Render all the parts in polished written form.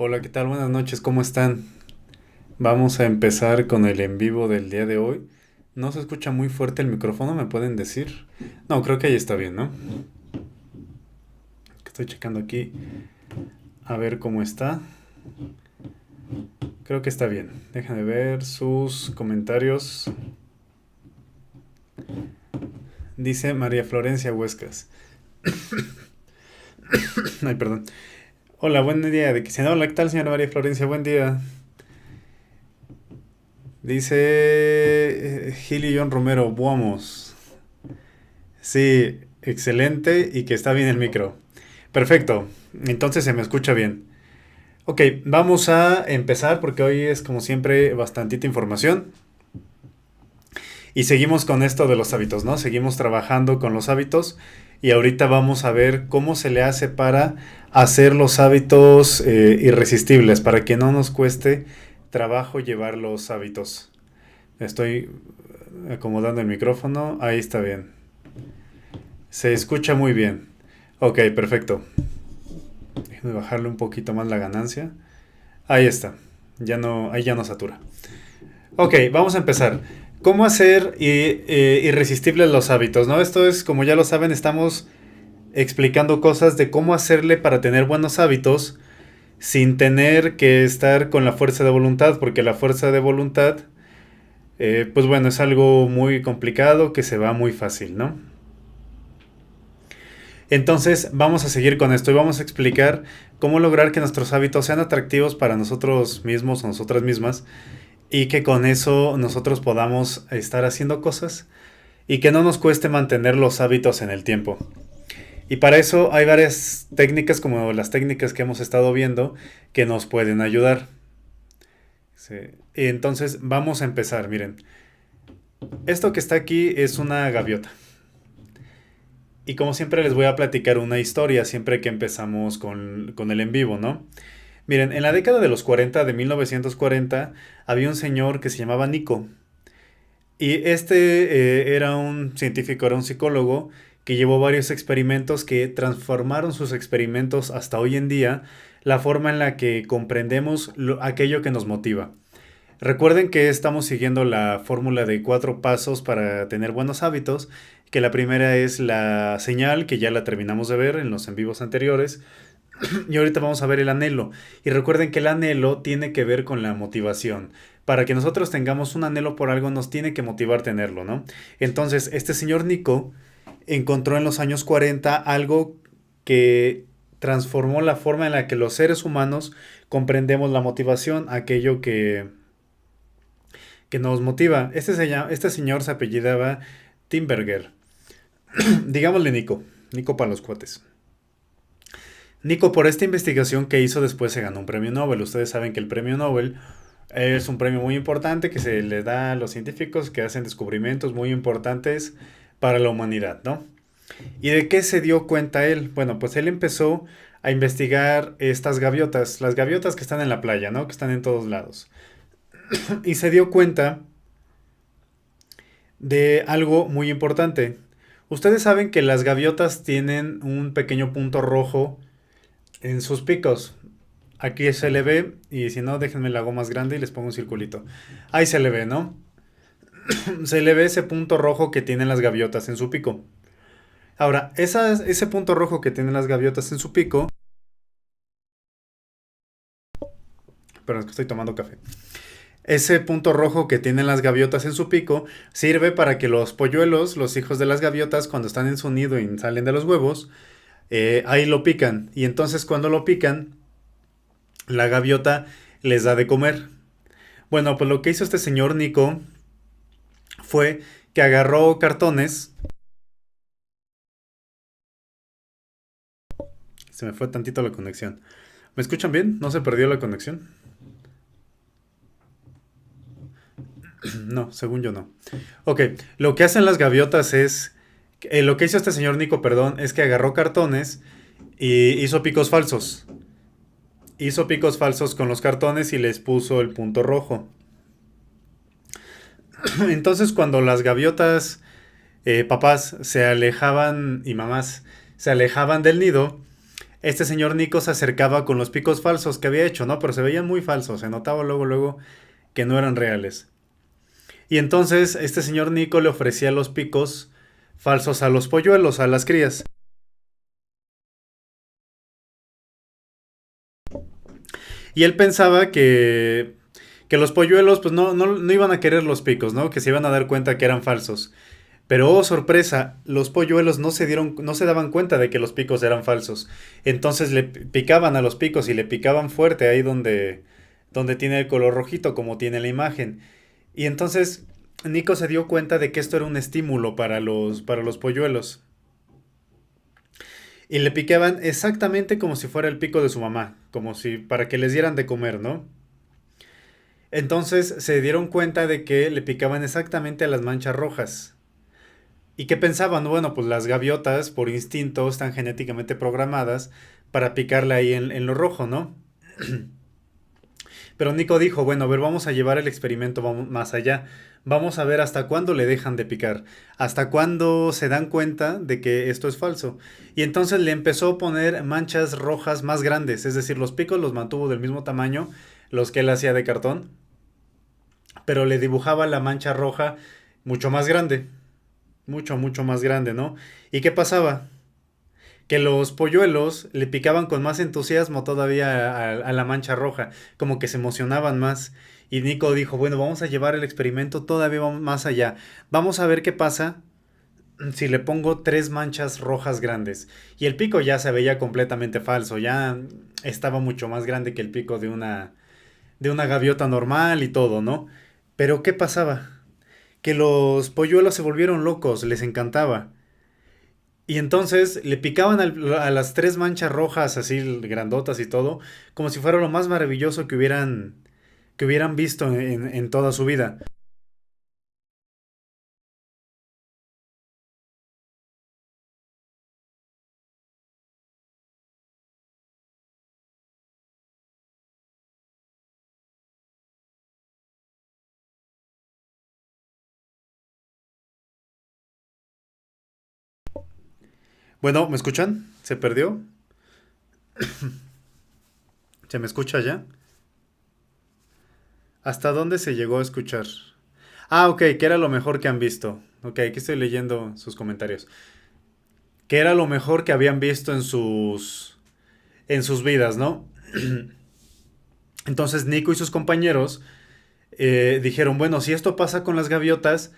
Hola, ¿qué tal? Buenas noches, ¿cómo están? Vamos a empezar con el en vivo del día de hoy. No se escucha muy fuerte el micrófono, ¿me pueden decir? No, creo que ahí está bien, ¿no? Estoy checando aquí a ver cómo está. Creo que está bien. Déjenme ver sus comentarios. Dice María Florencia Huescas. Ay, perdón. Hola, buen día. Hola, ¿qué tal, señora María Florencia? Buen día. Dice Gili John Romero, vamos. Sí, excelente y que está bien el micro. Perfecto, entonces se me escucha bien. Ok, vamos a empezar porque hoy es como siempre bastantita información y seguimos con esto de los hábitos, ¿no? Seguimos trabajando con los hábitos y ahorita vamos a ver cómo se le hace para hacer los hábitos irresistibles, para que no nos cueste trabajo llevar los hábitos. Estoy acomodando el micrófono, ahí está bien. Se escucha muy bien. Ok, perfecto. Déjenme bajarle un poquito más la ganancia. Ahí está. Ahí ya no satura. Ok, vamos a empezar. ¿Cómo hacer irresistibles los hábitos? ¿No? Esto es, como ya lo saben, estamos explicando cosas de cómo hacerle para tener buenos hábitos sin tener que estar con la fuerza de voluntad, porque la fuerza de voluntad, pues bueno, es algo muy complicado que se va muy fácil, ¿no? Entonces vamos a seguir con esto y vamos a explicar cómo lograr que nuestros hábitos sean atractivos para nosotros mismos o nosotras mismas y que con eso nosotros podamos estar haciendo cosas y que no nos cueste mantener los hábitos en el tiempo. Y para eso hay varias técnicas como las técnicas que hemos estado viendo que nos pueden ayudar. Sí. Y entonces vamos a empezar, miren. Esto que está aquí es una gaviota. Y como siempre les voy a platicar una historia siempre que empezamos con el en vivo, ¿no? Miren, en la década de los 40, de 1940, había un señor que se llamaba Nico. Y era un científico, era un psicólogo que llevó varios experimentos que transformaron sus experimentos hasta hoy en día la forma en la que comprendemos aquello que nos motiva. Recuerden que estamos siguiendo la fórmula de 4 pasos para tener buenos hábitos, que la primera es la señal, que ya la terminamos de ver en los en vivos anteriores, y ahorita vamos a ver el anhelo. Y recuerden que el anhelo tiene que ver con la motivación. Para que nosotros tengamos un anhelo por algo nos tiene que motivar tenerlo, ¿no? Entonces, este señor Nico encontró en los años 40 algo que transformó la forma en la que los seres humanos comprendemos la motivación, aquello que nos motiva. Este señor se apellidaba Timberger. Digámosle Nico. Nico para los cuates. Nico, por esta investigación que hizo después se ganó un premio Nobel. Ustedes saben que el premio Nobel es un premio muy importante que se le da a los científicos que hacen descubrimientos muy importantes para la humanidad, ¿no? ¿Y de qué se dio cuenta él? Bueno, pues él empezó a investigar estas gaviotas, las gaviotas que están en la playa, ¿no? Que están en todos lados. Y se dio cuenta de algo muy importante. Ustedes saben que las gaviotas tienen un pequeño punto rojo en sus picos. Aquí se le ve, y si no, déjenme la hago más grande y les pongo un circulito. Ahí se le ve, ¿no? Se le ve ese punto rojo que tienen las gaviotas en su pico. Ahora, ese punto rojo que tienen las gaviotas en su pico. Perdón, es que estoy tomando café. Ese punto rojo que tienen las gaviotas en su pico sirve para que los polluelos, los hijos de las gaviotas, cuando están en su nido y salen de los huevos, ahí lo pican. Y entonces cuando lo pican, la gaviota les da de comer. Bueno, pues lo que hizo este señor Nico fue que agarró cartones. Se me fue tantito la conexión. ¿Me escuchan bien? ¿No se perdió la conexión? No, según yo no. Ok, lo que hacen las gaviotas es... lo que hizo este señor Nico, perdón, es que agarró cartones y hizo picos falsos. Hizo picos falsos con los cartones y les puso el punto rojo. Entonces cuando las gaviotas, papás, se alejaban y mamás se alejaban del nido, este señor Nico se acercaba con los picos falsos que había hecho, ¿no? Pero se veían muy falsos, se notaba luego, luego que no eran reales. Y entonces este señor Nico le ofrecía los picos falsos a los polluelos, a las crías. Y él pensaba que los polluelos pues no iban a querer los picos, ¿no? Que se iban a dar cuenta que eran falsos. Pero oh sorpresa, los polluelos no se daban cuenta de que los picos eran falsos. Entonces le picaban a los picos y le picaban fuerte ahí donde tiene el color rojito, como tiene la imagen. Y entonces Nico se dio cuenta de que esto era un estímulo para los polluelos. Y le picaban exactamente como si fuera el pico de su mamá, como si para que les dieran de comer, ¿no? Entonces se dieron cuenta de que le picaban exactamente a las manchas rojas. ¿Y qué pensaban? Bueno, pues las gaviotas, por instinto, están genéticamente programadas para picarle ahí en lo rojo, ¿no? Pero Nico dijo, bueno, a ver, vamos a llevar el experimento más allá. Vamos a ver hasta cuándo le dejan de picar, hasta cuándo se dan cuenta de que esto es falso. Y entonces le empezó a poner manchas rojas más grandes, es decir, los picos los mantuvo del mismo tamaño, los que él hacía de cartón, pero le dibujaba la mancha roja mucho más grande, mucho, mucho más grande, ¿no? ¿Y qué pasaba? Que los polluelos le picaban con más entusiasmo todavía a la mancha roja, como que se emocionaban más. Y Nico dijo, bueno, vamos a llevar el experimento todavía más allá. Vamos a ver qué pasa si le pongo tres manchas rojas grandes. Y el pico ya se veía completamente falso, ya estaba mucho más grande que el pico de una gaviota normal y todo, ¿no? Pero ¿qué pasaba? Que los polluelos se volvieron locos, les encantaba. Y entonces le picaban a las tres manchas rojas, así grandotas y todo, como si fuera lo más maravilloso que hubieran visto en toda su vida. Bueno, ¿me escuchan? ¿Se perdió? ¿Se me escucha ya? ¿Hasta dónde se llegó a escuchar? Ah, ok, que era lo mejor que han visto. Ok, aquí estoy leyendo sus comentarios. Que era lo mejor que habían visto en sus vidas, ¿no? Entonces Nico y sus compañeros dijeron, bueno, si esto pasa con las gaviotas,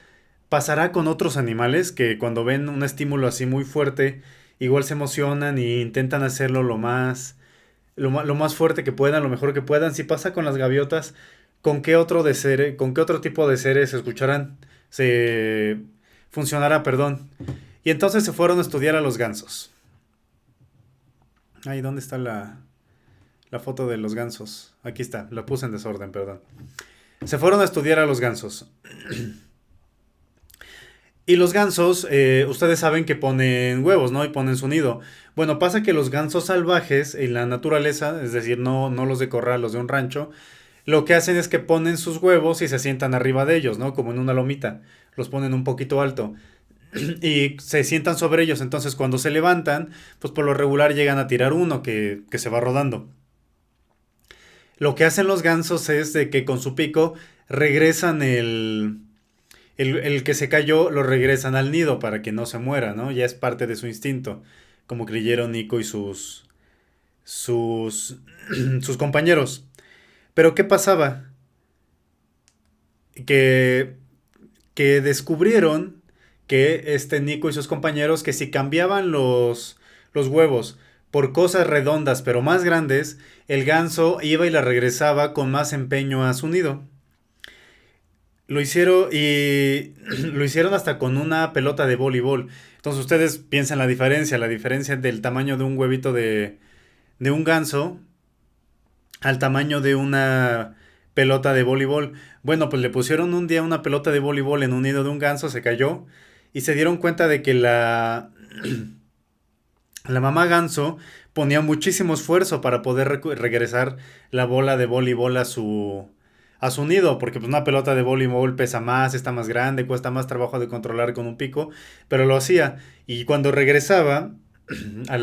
pasará con otros animales que cuando ven un estímulo así muy fuerte, igual se emocionan y intentan hacerlo lo más fuerte que puedan, lo mejor que puedan. Si pasa con las gaviotas, con qué otro tipo de seres se escucharán? Se funcionará, perdón. Y entonces se fueron a estudiar a los gansos. Ahí, ¿dónde está la foto de los gansos? Aquí está, la puse en desorden, perdón. Se fueron a estudiar a los gansos. Y los gansos, ustedes saben que ponen huevos, ¿no? Y ponen su nido. Bueno, pasa que los gansos salvajes en la naturaleza, es decir, no los de corral, los de un rancho, lo que hacen es que ponen sus huevos y se sientan arriba de ellos, ¿no? Como en una lomita. Los ponen un poquito alto. Y se sientan sobre ellos. Entonces, cuando se levantan, pues por lo regular llegan a tirar uno que se va rodando. Lo que hacen los gansos es de que con su pico regresan el que se cayó, lo regresan al nido para que no se muera, ¿no? Ya es parte de su instinto, como creyeron Nico y sus, sus compañeros. Pero ¿qué pasaba? Que, que descubrieron que este Nico y sus compañeros que si cambiaban los huevos por cosas redondas pero más grandes, el ganso iba y la regresaba con más empeño a su nido. Lo hicieron y lo hicieron hasta con una pelota de voleibol. Entonces ustedes piensan la diferencia del tamaño de un huevito de un ganso al tamaño de una pelota de voleibol. Bueno, pues le pusieron un día una pelota de voleibol en un nido de un ganso, se cayó y se dieron cuenta de que la mamá ganso ponía muchísimo esfuerzo para poder regresar la bola de voleibol a su nido, porque pues una pelota de voleibol pesa más, está más grande, cuesta más trabajo de controlar con un pico, pero lo hacía. Y cuando regresaba a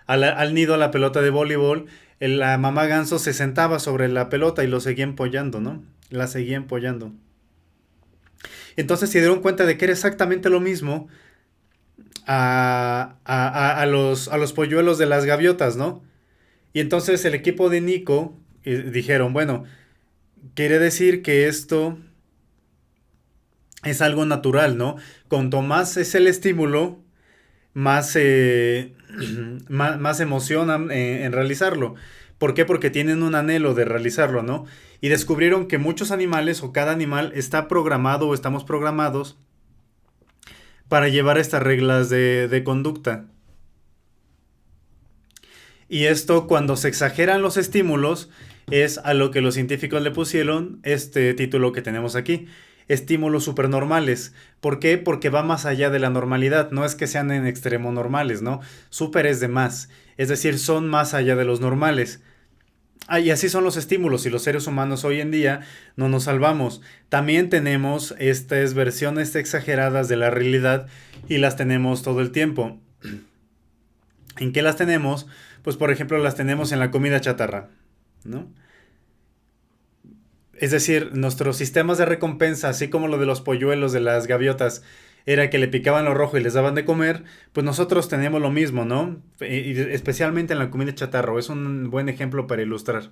al nido, a la pelota de voleibol, la mamá ganso se sentaba sobre la pelota y lo seguía empollando, ¿no? La seguía empollando. Entonces se dieron cuenta de que era exactamente lo mismo a los polluelos de las gaviotas, ¿no? Y entonces el equipo de Nico dijeron, bueno, quiere decir que esto es algo natural, ¿no? Cuanto más es el estímulo, más, más emocionan en realizarlo. ¿Por qué? Porque tienen un anhelo de realizarlo, ¿no? Y descubrieron que muchos animales o cada animal está programado o estamos programados para llevar estas reglas de conducta. Y esto cuando se exageran los estímulos es a lo que los científicos le pusieron este título que tenemos aquí. Estímulos supernormales. ¿Por qué? Porque va más allá de la normalidad. No es que sean en extremo normales, ¿no? Super es de más. Es decir, son más allá de los normales. Ah, y así son los estímulos y los seres humanos hoy en día no nos salvamos. También tenemos estas versiones exageradas de la realidad y las tenemos todo el tiempo. ¿En qué las tenemos? Pues por ejemplo las tenemos en la comida chatarra, ¿no? Es decir, nuestros sistemas de recompensa, así como lo de los polluelos, de las gaviotas, era que le picaban lo rojo y les daban de comer, pues nosotros tenemos lo mismo, ¿no? Y especialmente en la comida chatarra, es un buen ejemplo para ilustrar.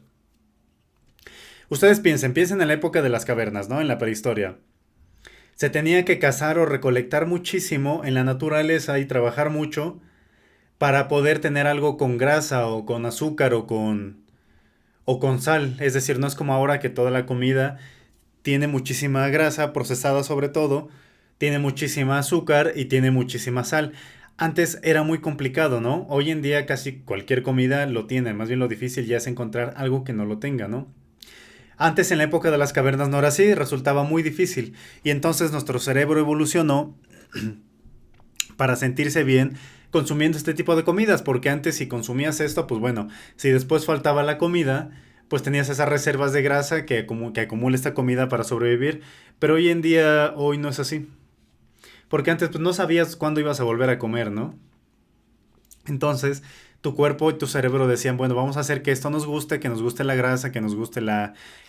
Ustedes piensen en la época de las cavernas, ¿no? En la prehistoria. Se tenía que cazar o recolectar muchísimo en la naturaleza y trabajar mucho para poder tener algo con grasa o con azúcar o con sal. Es decir, no es como ahora que toda la comida tiene muchísima grasa, procesada sobre todo, tiene muchísima azúcar y tiene muchísima sal. Antes era muy complicado, ¿no? Hoy en día casi cualquier comida lo tiene, más bien lo difícil ya es encontrar algo que no lo tenga, ¿no? Antes en la época de las cavernas no era así, resultaba muy difícil y entonces nuestro cerebro evolucionó para sentirse bien consumiendo este tipo de comidas, porque antes si consumías esto, pues bueno, si después faltaba la comida, pues tenías esas reservas de grasa que acumula esta comida para sobrevivir, pero hoy en día, hoy no es así, porque antes pues no sabías cuándo ibas a volver a comer, ¿no? Entonces, tu cuerpo y tu cerebro decían, bueno, vamos a hacer que esto nos guste, que nos guste la grasa, que nos guste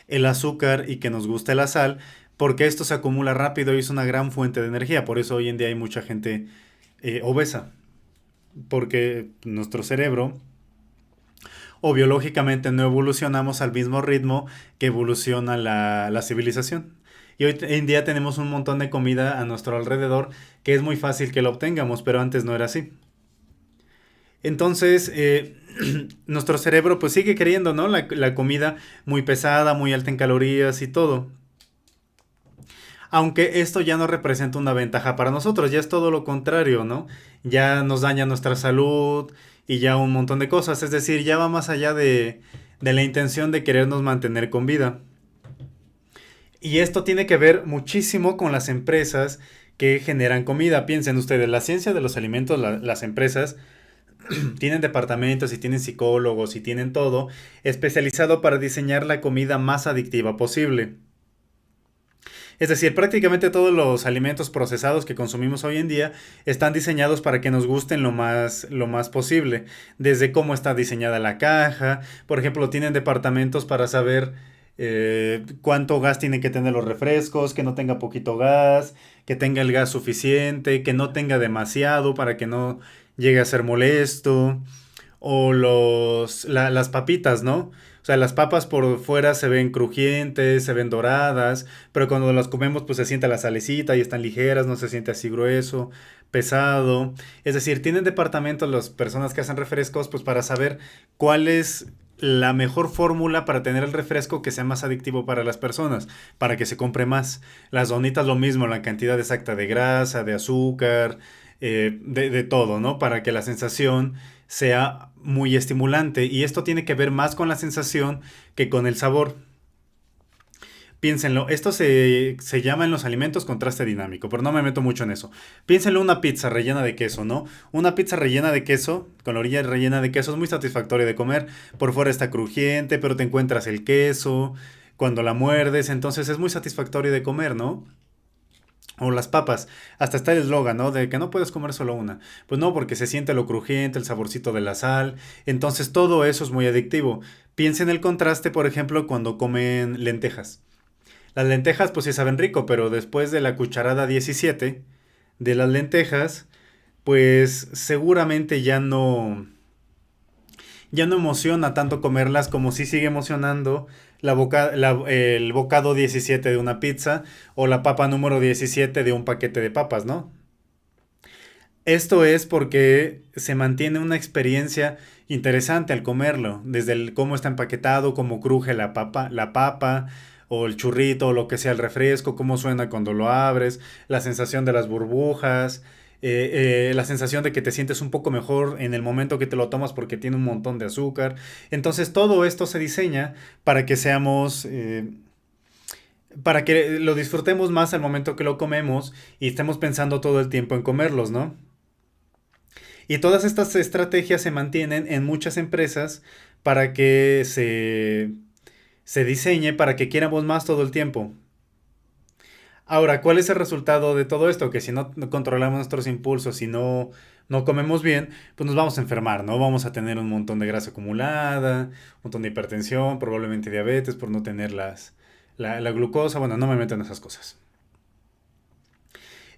el azúcar y que nos guste la sal, porque esto se acumula rápido y es una gran fuente de energía. Por eso hoy en día hay mucha gente obesa, porque nuestro cerebro o biológicamente no evolucionamos al mismo ritmo que evoluciona la civilización. Y hoy en día tenemos un montón de comida a nuestro alrededor que es muy fácil que lo obtengamos, pero antes no era así. Entonces, nuestro cerebro pues sigue queriendo, ¿no? La comida muy pesada, muy alta en calorías y todo. Aunque esto ya no representa una ventaja para nosotros, ya es todo lo contrario, ¿no? Ya nos daña nuestra salud y ya un montón de cosas. Es decir, ya va más allá de la intención de querernos mantener con vida. Y esto tiene que ver muchísimo con las empresas que generan comida. Piensen ustedes, la ciencia de los alimentos, las empresas tienen departamentos y tienen psicólogos y tienen todo especializado para diseñar la comida más adictiva posible. Es decir, prácticamente todos los alimentos procesados que consumimos hoy en día están diseñados para que nos gusten lo más posible. Desde cómo está diseñada la caja, por ejemplo, tienen departamentos para saber cuánto gas tienen que tener los refrescos, que no tenga poquito gas, que tenga el gas suficiente, que no tenga demasiado para que no llegue a ser molesto. O las papitas, ¿no? O sea, las papas por fuera se ven crujientes, se ven doradas, pero cuando las comemos pues se siente la salecita y están ligeras, no se siente así grueso, pesado. Es decir, tienen departamentos las personas que hacen refrescos pues para saber cuál es la mejor fórmula para tener el refresco que sea más adictivo para las personas, para que se compre más. Las donitas lo mismo, la cantidad exacta de grasa, de azúcar, de todo, ¿no? Para que la sensación sea muy estimulante. Y esto tiene que ver más con la sensación que con el sabor. Piénsenlo, esto se llama en los alimentos contraste dinámico, pero no me meto mucho en eso. Piénsenlo una pizza rellena de queso, ¿no? Una pizza rellena de queso, con la orilla rellena de queso, es muy satisfactoria de comer. Por fuera está crujiente, pero te encuentras el queso cuando la muerdes, entonces es muy satisfactorio de comer, ¿no? O las papas, hasta está el eslogan, ¿no? De que no puedes comer solo una. Pues no, porque se siente lo crujiente, el saborcito de la sal. Entonces todo eso es muy adictivo. Piensa en el contraste, por ejemplo, cuando comen lentejas. Las lentejas pues sí saben rico, pero después de la cucharada 17 de las lentejas, pues seguramente ya no emociona tanto comerlas como si sigue emocionando el bocado 17 de una pizza o la papa número 17 de un paquete de papas, ¿no? Esto es porque se mantiene una experiencia interesante al comerlo, desde el cómo está empaquetado, cómo cruje la papa o el churrito o lo que sea el refresco, cómo suena cuando lo abres, la sensación de las burbujas, la sensación de que te sientes un poco mejor en el momento que te lo tomas porque tiene un montón de azúcar. Entonces todo esto se diseña para que para que lo disfrutemos más al momento que lo comemos y estemos pensando todo el tiempo en comerlos, ¿no? Y todas estas estrategias se mantienen en muchas empresas para que se diseñe para que quieramos más todo el tiempo. Ahora, ¿cuál es el resultado de todo esto? Que si no controlamos nuestros impulsos, si no comemos bien, pues nos vamos a enfermar, ¿no? Vamos a tener un montón de grasa acumulada, un montón de hipertensión, probablemente diabetes por no tener la glucosa. Bueno, no me meto en esas cosas.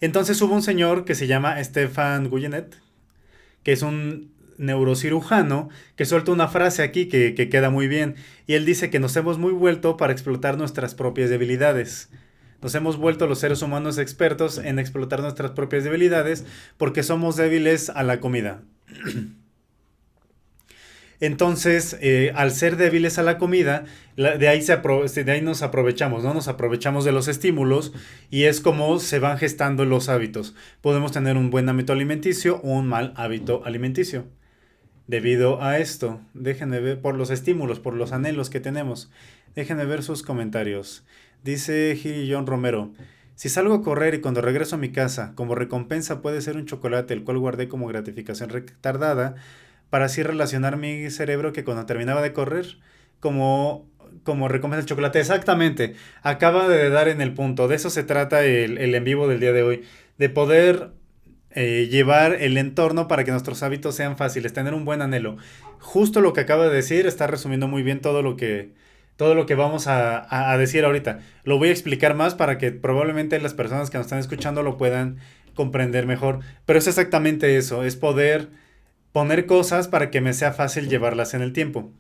Entonces hubo un señor que se llama Stefan Guyenet, que es un neurocirujano, que suelta una frase aquí que queda muy bien. Y él dice que nos hemos muy vuelto para explotar nuestras propias debilidades. Nos hemos vuelto los seres humanos expertos en explotar nuestras propias debilidades porque somos débiles a la comida. Entonces, al ser débiles a la comida, de ahí nos aprovechamos, ¿no? Nos aprovechamos de los estímulos y es como se van gestando los hábitos. Podemos tener un buen hábito alimenticio o un mal hábito alimenticio. Debido a esto, déjenme ver por los estímulos, por los anhelos que tenemos. Déjenme ver sus comentarios. Dice Gil John Romero. Si salgo a correr y cuando regreso a mi casa, como recompensa puede ser un chocolate, el cual guardé como gratificación retardada, para así relacionar mi cerebro que cuando terminaba de correr, como recompensa el chocolate. Exactamente, acaba de dar en el punto. De eso se trata el en vivo del día de hoy. De poder llevar el entorno para que nuestros hábitos sean fáciles, tener un buen anhelo. Justo lo que acaba de decir está resumiendo muy bien todo lo que vamos a decir ahorita. Lo voy a explicar más para que probablemente las personas que nos están escuchando lo puedan comprender mejor. Pero es exactamente eso, es poder poner cosas para que me sea fácil llevarlas en el tiempo.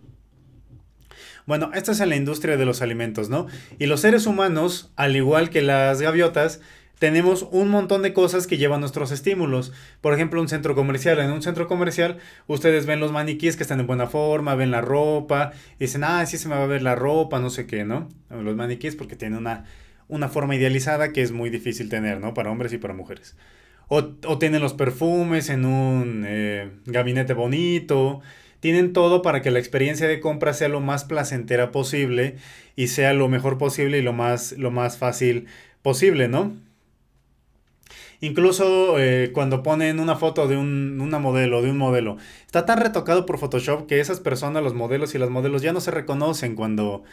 Bueno, esto es en la industria de los alimentos, ¿no? Y los seres humanos, al igual que las gaviotas, tenemos un montón de cosas que llevan nuestros estímulos. Por ejemplo, un centro comercial. En un centro comercial, ustedes ven los maniquíes que están en buena forma, ven la ropa, y dicen, ah, sí se me va a ver la ropa, no sé qué, ¿no? Los maniquíes porque tienen una forma idealizada que es muy difícil tener, ¿no? Para hombres y para mujeres. O tienen los perfumes en un gabinete bonito. Tienen todo para que la experiencia de compra sea lo más placentera posible y sea lo mejor posible y lo más fácil posible, ¿no? Incluso cuando ponen una foto una modelo, de un modelo, está tan retocado por Photoshop que esas personas, los modelos y las modelos, ya no se reconocen cuando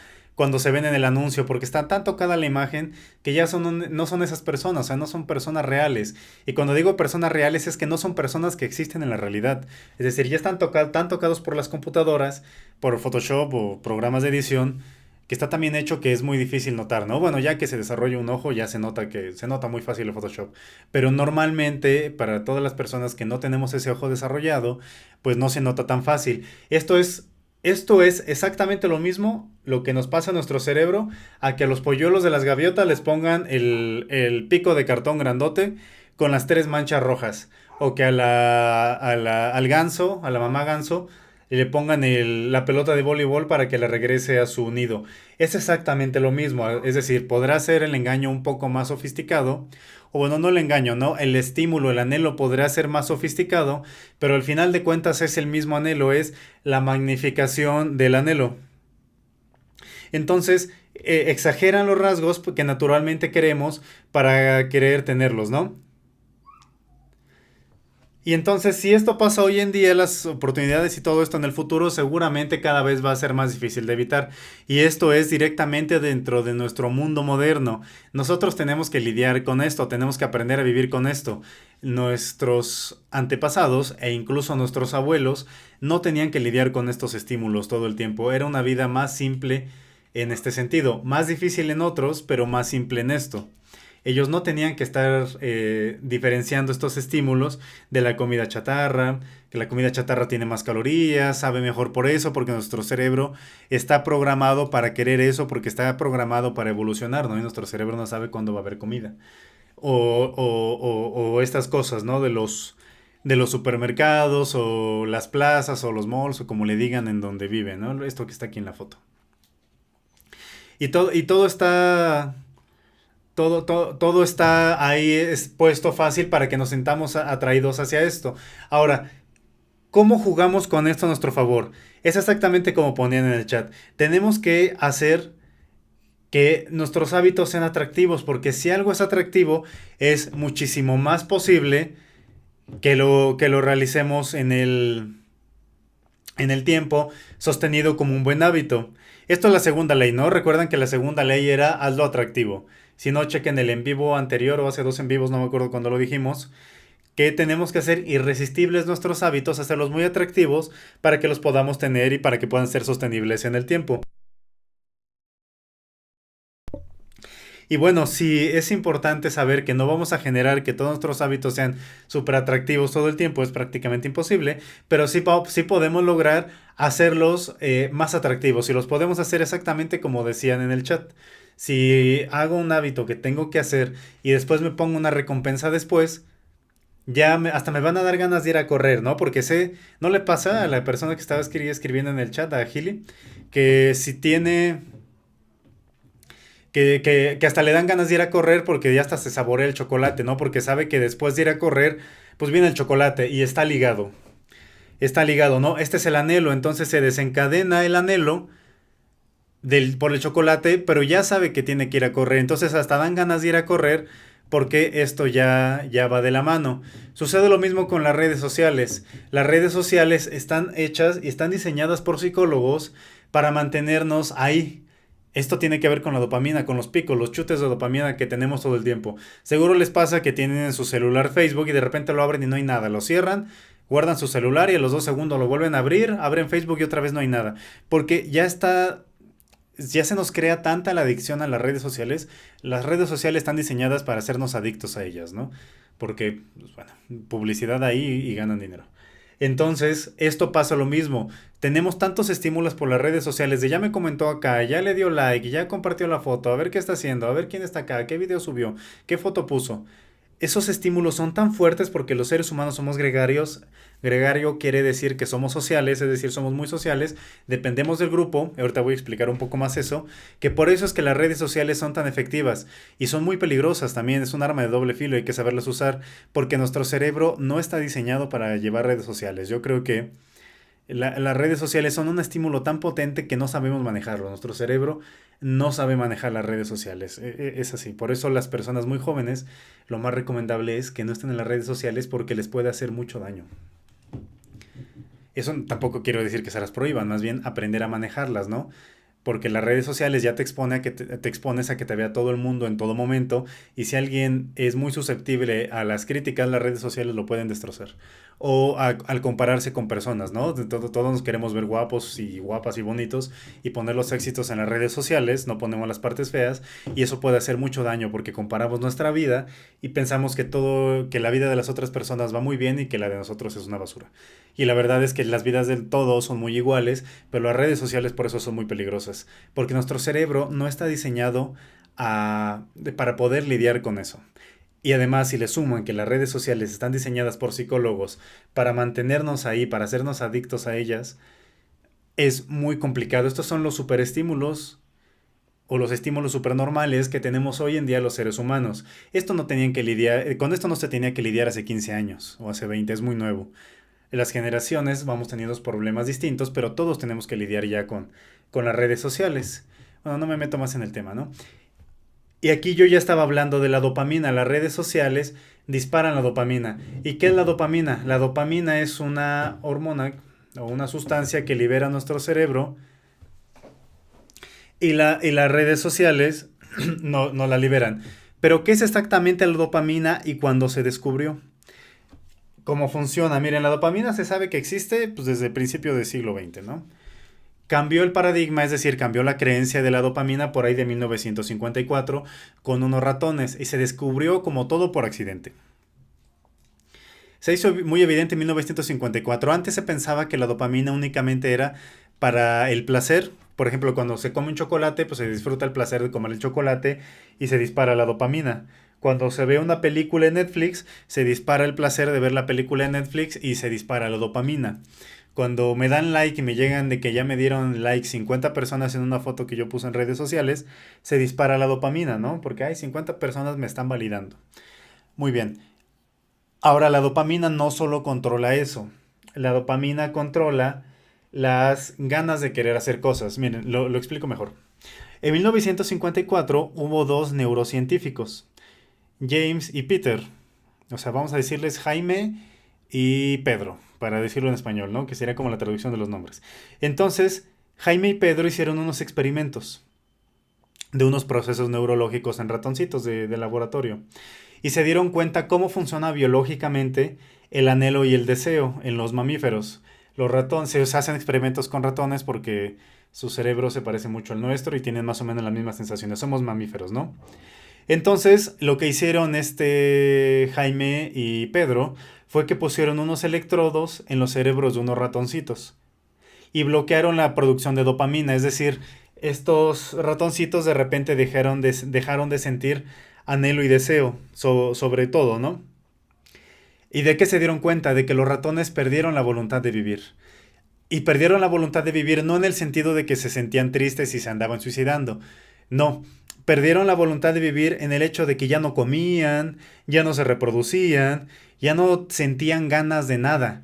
se ven en el anuncio, porque está tan tocada la imagen que ya no son esas personas, o sea, no son personas reales. Y cuando digo personas reales es que no son personas que existen en la realidad. Es decir, ya están tan tocados por las computadoras, por Photoshop o programas de edición, que está también hecho que es muy difícil notar, ¿no? Bueno, ya que se desarrolla un ojo, ya se nota muy fácil el Photoshop. Pero normalmente, para todas las personas que no tenemos ese ojo desarrollado, pues no se nota tan fácil. Esto es exactamente lo mismo, lo que nos pasa a nuestro cerebro, a que a los polluelos de las gaviotas les pongan el pico de cartón grandote con las tres manchas rojas. O que al ganso, a la mamá ganso, y le pongan la pelota de voleibol para que le regrese a su nido. Es exactamente lo mismo, es decir, podrá ser el engaño un poco más sofisticado, o bueno, no el engaño, ¿no? El estímulo, el anhelo podrá ser más sofisticado, pero al final de cuentas es el mismo anhelo, es la magnificación del anhelo. Entonces, exageran los rasgos que naturalmente queremos para querer tenerlos, ¿no? Y entonces, si esto pasa hoy en día, las oportunidades y todo esto en el futuro seguramente cada vez va a ser más difícil de evitar. Y esto es directamente dentro de nuestro mundo moderno. Nosotros tenemos que lidiar con esto, tenemos que aprender a vivir con esto. Nuestros antepasados e incluso nuestros abuelos no tenían que lidiar con estos estímulos todo el tiempo. Era una vida más simple en este sentido, más difícil en otros, pero más simple en esto. Ellos no tenían que estar diferenciando estos estímulos de la comida chatarra, que la comida chatarra tiene más calorías, sabe mejor por eso, porque nuestro cerebro está programado para querer eso, porque está programado para evolucionar, ¿no? Y nuestro cerebro no sabe cuándo va a haber comida. O estas cosas, ¿no? De los supermercados, o las plazas, o los malls, o como le digan en donde viven, ¿no? Esto que está aquí en la foto. Y todo está todo está ahí puesto fácil para que nos sintamos atraídos hacia esto. Ahora, ¿cómo jugamos con esto a nuestro favor? Es exactamente como ponían en el chat. Tenemos que hacer que nuestros hábitos sean atractivos, porque si algo es atractivo, es muchísimo más posible que lo realicemos en el tiempo, sostenido como un buen hábito. Esto es la segunda ley, ¿no? Recuerdan que la segunda ley era hazlo atractivo. Si no, chequen el en vivo anterior o hace dos en vivos, no me acuerdo cuándo lo dijimos, que tenemos que hacer irresistibles nuestros hábitos, hacerlos muy atractivos para que los podamos tener y para que puedan ser sostenibles en el tiempo. Y bueno, sí es importante saber que no vamos a generar que todos nuestros hábitos sean súper atractivos todo el tiempo, es prácticamente imposible, pero sí, sí podemos lograr hacerlos más atractivos y los podemos hacer exactamente como decían en el chat. Si hago un hábito que tengo que hacer y después me pongo una recompensa después, hasta me van a dar ganas de ir a correr, ¿no? Porque sé, ¿no le pasa a la persona que estaba escribiendo en el chat, a Gili, que si tiene que hasta le dan ganas de ir a correr porque ya hasta se saborea el chocolate, ¿no? Porque sabe que después de ir a correr, pues viene el chocolate y está ligado. Está ligado, ¿no? Este es el anhelo, entonces se desencadena el anhelo por el chocolate, pero ya sabe que tiene que ir a correr. Entonces hasta dan ganas de ir a correr porque esto ya va de la mano. Sucede lo mismo con las redes sociales. Las redes sociales están hechas y están diseñadas por psicólogos para mantenernos ahí. Esto tiene que ver con la dopamina, con los picos, los chutes de dopamina que tenemos todo el tiempo. Seguro les pasa que tienen en su celular Facebook y de repente lo abren y no hay nada. Lo cierran, guardan su celular y a los 2 segundos lo vuelven a abrir, abren Facebook y otra vez no hay nada. Porque ya se nos crea tanta la adicción a las redes sociales. Las redes sociales están diseñadas para hacernos adictos a ellas, ¿no? Porque, pues, bueno, publicidad ahí y ganan dinero. Entonces, esto pasa lo mismo. Tenemos tantos estímulos por las redes sociales de ya me comentó acá, ya le dio like, ya compartió la foto, a ver qué está haciendo, a ver quién está acá, qué video subió, qué foto puso. Esos estímulos son tan fuertes porque los seres humanos somos gregarios. Gregario quiere decir que somos sociales, es decir, somos muy sociales, dependemos del grupo, ahorita voy a explicar un poco más eso, que por eso es que las redes sociales son tan efectivas y son muy peligrosas también, es un arma de doble filo, hay que saberlas usar, porque nuestro cerebro no está diseñado para llevar redes sociales. Yo creo que las redes sociales son un estímulo tan potente que no sabemos manejarlo. Nuestro cerebro no sabe manejar las redes sociales. Es así. Por eso las personas muy jóvenes, lo más recomendable es que no estén en las redes sociales porque les puede hacer mucho daño. Eso tampoco quiero decir que se las prohíban, más bien aprender a manejarlas, ¿no? Porque las redes sociales ya te expone a que te expones a que te vea todo el mundo en todo momento, y si alguien es muy susceptible a las críticas, las redes sociales lo pueden destrozar. O al compararse con personas, ¿no? Todos nos queremos ver guapos y guapas y bonitos y poner los éxitos en las redes sociales, no ponemos las partes feas, y eso puede hacer mucho daño porque comparamos nuestra vida y pensamos que la vida de las otras personas va muy bien y que la de nosotros es una basura. Y la verdad es que las vidas del todo son muy iguales, pero las redes sociales por eso son muy peligrosas, porque nuestro cerebro no está diseñado para poder lidiar con eso. Y además, si le suman que las redes sociales están diseñadas por psicólogos para mantenernos ahí, para hacernos adictos a ellas, es muy complicado. Estos son los superestímulos o los estímulos supernormales que tenemos hoy en día los seres humanos. Esto no tenían que lidiar, con esto no se tenía que lidiar hace 15 años o hace 20, es muy nuevo. Las generaciones vamos teniendo problemas distintos, pero todos tenemos que lidiar ya con las redes sociales. Bueno, no me meto más en el tema, ¿no? Y aquí yo ya estaba hablando de la dopamina. Las redes sociales disparan la dopamina. ¿Y qué es la dopamina? La dopamina es una hormona o una sustancia que libera nuestro cerebro y las redes sociales no la liberan. Pero ¿qué es exactamente la dopamina y cuándo se descubrió? ¿Cómo funciona? Miren, la dopamina se sabe que existe pues, desde el principio del siglo XX, ¿no? Cambió el paradigma, es decir, cambió la creencia de la dopamina por ahí de 1954 con unos ratones y se descubrió como todo por accidente. Se hizo muy evidente en 1954. Antes se pensaba que la dopamina únicamente era para el placer. Por ejemplo, cuando se come un chocolate, pues se disfruta el placer de comer el chocolate y se dispara la dopamina. Cuando se ve una película en Netflix, se dispara el placer de ver la película en Netflix y se dispara la dopamina. Cuando me dan like y me llegan de que ya me dieron like 50 personas en una foto que yo puse en redes sociales, se dispara la dopamina, ¿no? Porque hay 50 personas me están validando. Muy bien. Ahora, la dopamina no solo controla eso. La dopamina controla las ganas de querer hacer cosas. Miren, lo explico mejor. En 1954 hubo dos neurocientíficos, James y Peter. O sea, vamos a decirles Jaime y Pedro, para decirlo en español, ¿no? Que sería como la traducción de los nombres. Entonces, Jaime y Pedro hicieron unos experimentos de unos procesos neurológicos en ratoncitos de laboratorio. Y se dieron cuenta cómo funciona biológicamente el anhelo y el deseo en los mamíferos. Los ratones, se hacen experimentos con ratones porque su cerebro se parece mucho al nuestro y tienen más o menos las mismas sensaciones. Somos mamíferos, ¿no? Entonces, lo que hicieron Jaime y Pedro fue que pusieron unos electrodos en los cerebros de unos ratoncitos y bloquearon la producción de dopamina, es decir, estos ratoncitos de repente dejaron de sentir anhelo y deseo, sobre todo, ¿no? ¿Y de qué se dieron cuenta? De que los ratones perdieron la voluntad de vivir. Y perdieron la voluntad de vivir no en el sentido de que se sentían tristes y se andaban suicidando. No, perdieron la voluntad de vivir en el hecho de que ya no comían, ya no se reproducían, ya no sentían ganas de nada.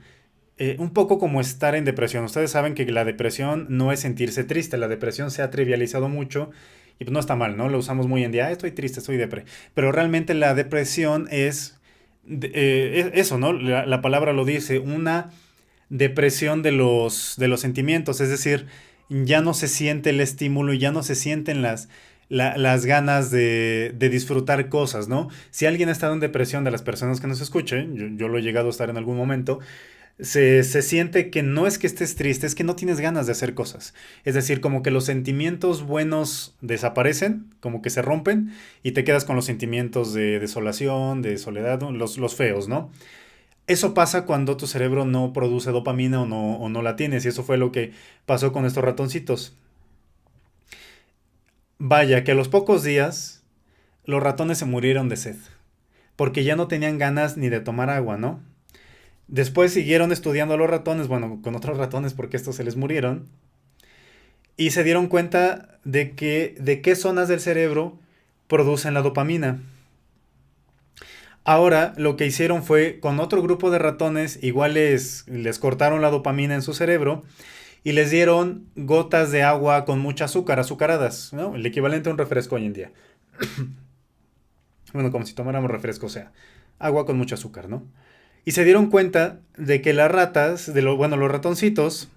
Un poco como estar en depresión. Ustedes saben que la depresión no es sentirse triste. La depresión se ha trivializado mucho y pues no está mal, ¿no? Lo usamos muy en día. "Ah, estoy triste, estoy depre". Pero realmente la depresión es eso, ¿no? La palabra lo dice, una depresión de los sentimientos. Es decir, ya no se siente el estímulo y ya no se sienten las ganas de disfrutar cosas, ¿no? Si alguien ha estado en depresión de las personas que nos escuchen, yo lo he llegado a estar en algún momento, se siente que no es que estés triste, es que no tienes ganas de hacer cosas. Es decir, como que los sentimientos buenos desaparecen, como que se rompen y te quedas con los sentimientos de desolación, de soledad, ¿no? Los feos, ¿no? Eso pasa cuando tu cerebro no produce dopamina o no la tienes, y eso fue lo que pasó con estos ratoncitos. Vaya, que a los pocos días los ratones se murieron de sed, porque ya no tenían ganas ni de tomar agua, ¿no? Después siguieron estudiando a los ratones, bueno, con otros ratones porque estos se les murieron, y se dieron cuenta de qué zonas del cerebro producen la dopamina. Ahora lo que hicieron fue, con otro grupo de ratones, igual les cortaron la dopamina en su cerebro y les dieron gotas de agua con mucha azúcar, azucaradas, ¿no? El equivalente a un refresco hoy en día. Bueno, como si tomáramos refresco, o sea, agua con mucho azúcar, ¿no? Y se dieron cuenta de que las ratas, bueno, los ratoncitos,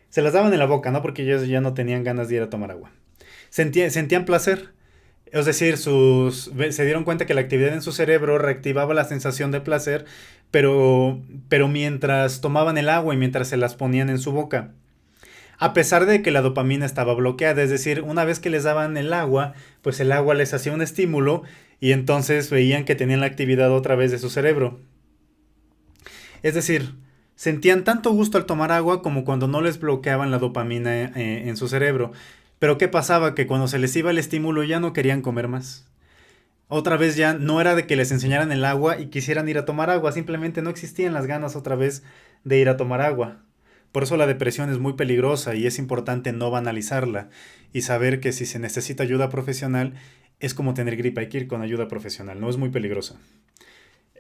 se las daban en la boca, ¿no? Porque ellos ya no tenían ganas de ir a tomar agua. Sentían placer. Es decir, se dieron cuenta que la actividad en su cerebro reactivaba la sensación de placer, pero mientras tomaban el agua y mientras se las ponían en su boca. A pesar de que la dopamina estaba bloqueada, es decir, una vez que les daban el agua, pues el agua les hacía un estímulo y entonces veían que tenían la actividad otra vez de su cerebro. Es decir, sentían tanto gusto al tomar agua como cuando no les bloqueaban la dopamina en su cerebro. Pero ¿qué pasaba? Que cuando se les iba el estímulo ya no querían comer más. Otra vez ya no era de que les enseñaran el agua y quisieran ir a tomar agua, simplemente no existían las ganas otra vez de ir a tomar agua. Por eso la depresión es muy peligrosa y es importante no banalizarla y saber que si se necesita ayuda profesional es como tener gripe, hay que ir con ayuda profesional, no es muy peligrosa.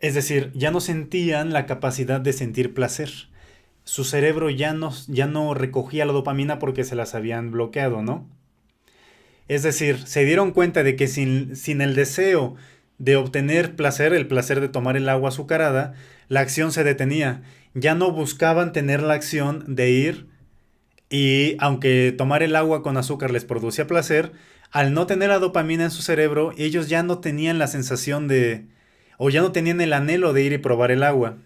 Es decir, ya no sentían la capacidad de sentir placer. Su cerebro ya no recogía la dopamina porque se las habían bloqueado, ¿no? Es decir, se dieron cuenta de que sin el deseo de obtener placer, el placer de tomar el agua azucarada, la acción se detenía. Ya no buscaban tener la acción de ir y aunque tomar el agua con azúcar les producía placer, al no tener la dopamina en su cerebro, ellos ya no tenían la sensación de, o ya no tenían el anhelo de ir y probar el agua.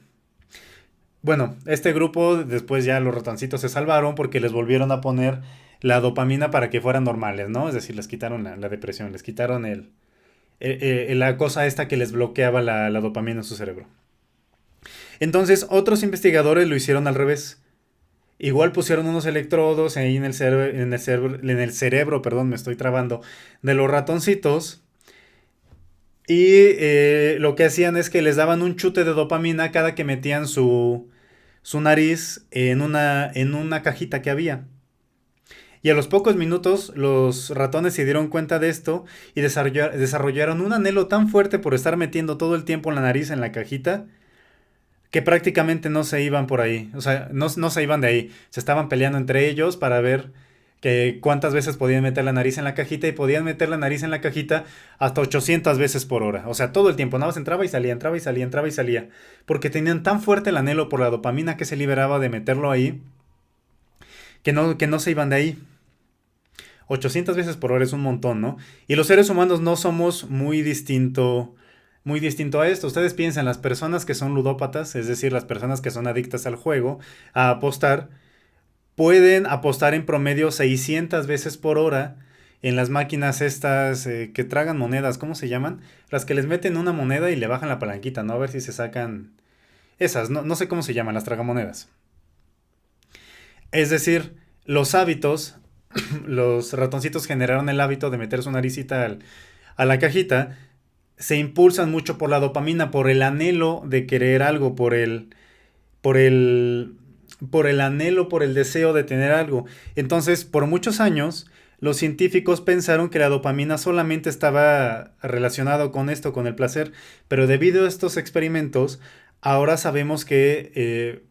Bueno, este grupo después ya los ratoncitos se salvaron porque les volvieron a poner la dopamina para que fueran normales, ¿no? Es decir, les quitaron la depresión, les quitaron la cosa esta que les bloqueaba la dopamina en su cerebro. Entonces, otros investigadores lo hicieron al revés. Igual pusieron unos electrodos ahí en el cerebro, perdón, me estoy trabando, de los ratoncitos. Y lo que hacían es que les daban un chute de dopamina cada que metían su nariz en una cajita que había. Y a los pocos minutos los ratones se dieron cuenta de esto y desarrollaron un anhelo tan fuerte por estar metiendo todo el tiempo la nariz en la cajita que prácticamente no se iban por ahí. O sea, no se iban de ahí. Se estaban peleando entre ellos para ver que cuántas veces podían meter la nariz en la cajita y podían meter la nariz en la cajita hasta 800 veces por hora. O sea, todo el tiempo. Nada más entraba y salía, entraba y salía, entraba y salía. Porque tenían tan fuerte el anhelo por la dopamina que se liberaba de meterlo ahí que no se iban de ahí. 800 veces por hora es un montón, ¿no? Y los seres humanos no somos muy distinto a esto. Ustedes piensan, las personas que son ludópatas, es decir, las personas que son adictas al juego, a apostar, pueden apostar en promedio 600 veces por hora en las máquinas estas que tragan monedas, ¿cómo se llaman? Las que les meten una moneda y le bajan la palanquita, ¿no? A ver si se sacan esas, no sé cómo se llaman, las tragamonedas. Es decir, los hábitos, los ratoncitos generaron el hábito de meter su naricita a la cajita, se impulsan mucho por la dopamina, por el anhelo de querer algo, por el, por el anhelo, por el deseo de tener algo. Entonces, por muchos años, los científicos pensaron que la dopamina solamente estaba relacionado con esto, con el placer, pero debido a estos experimentos, ahora sabemos que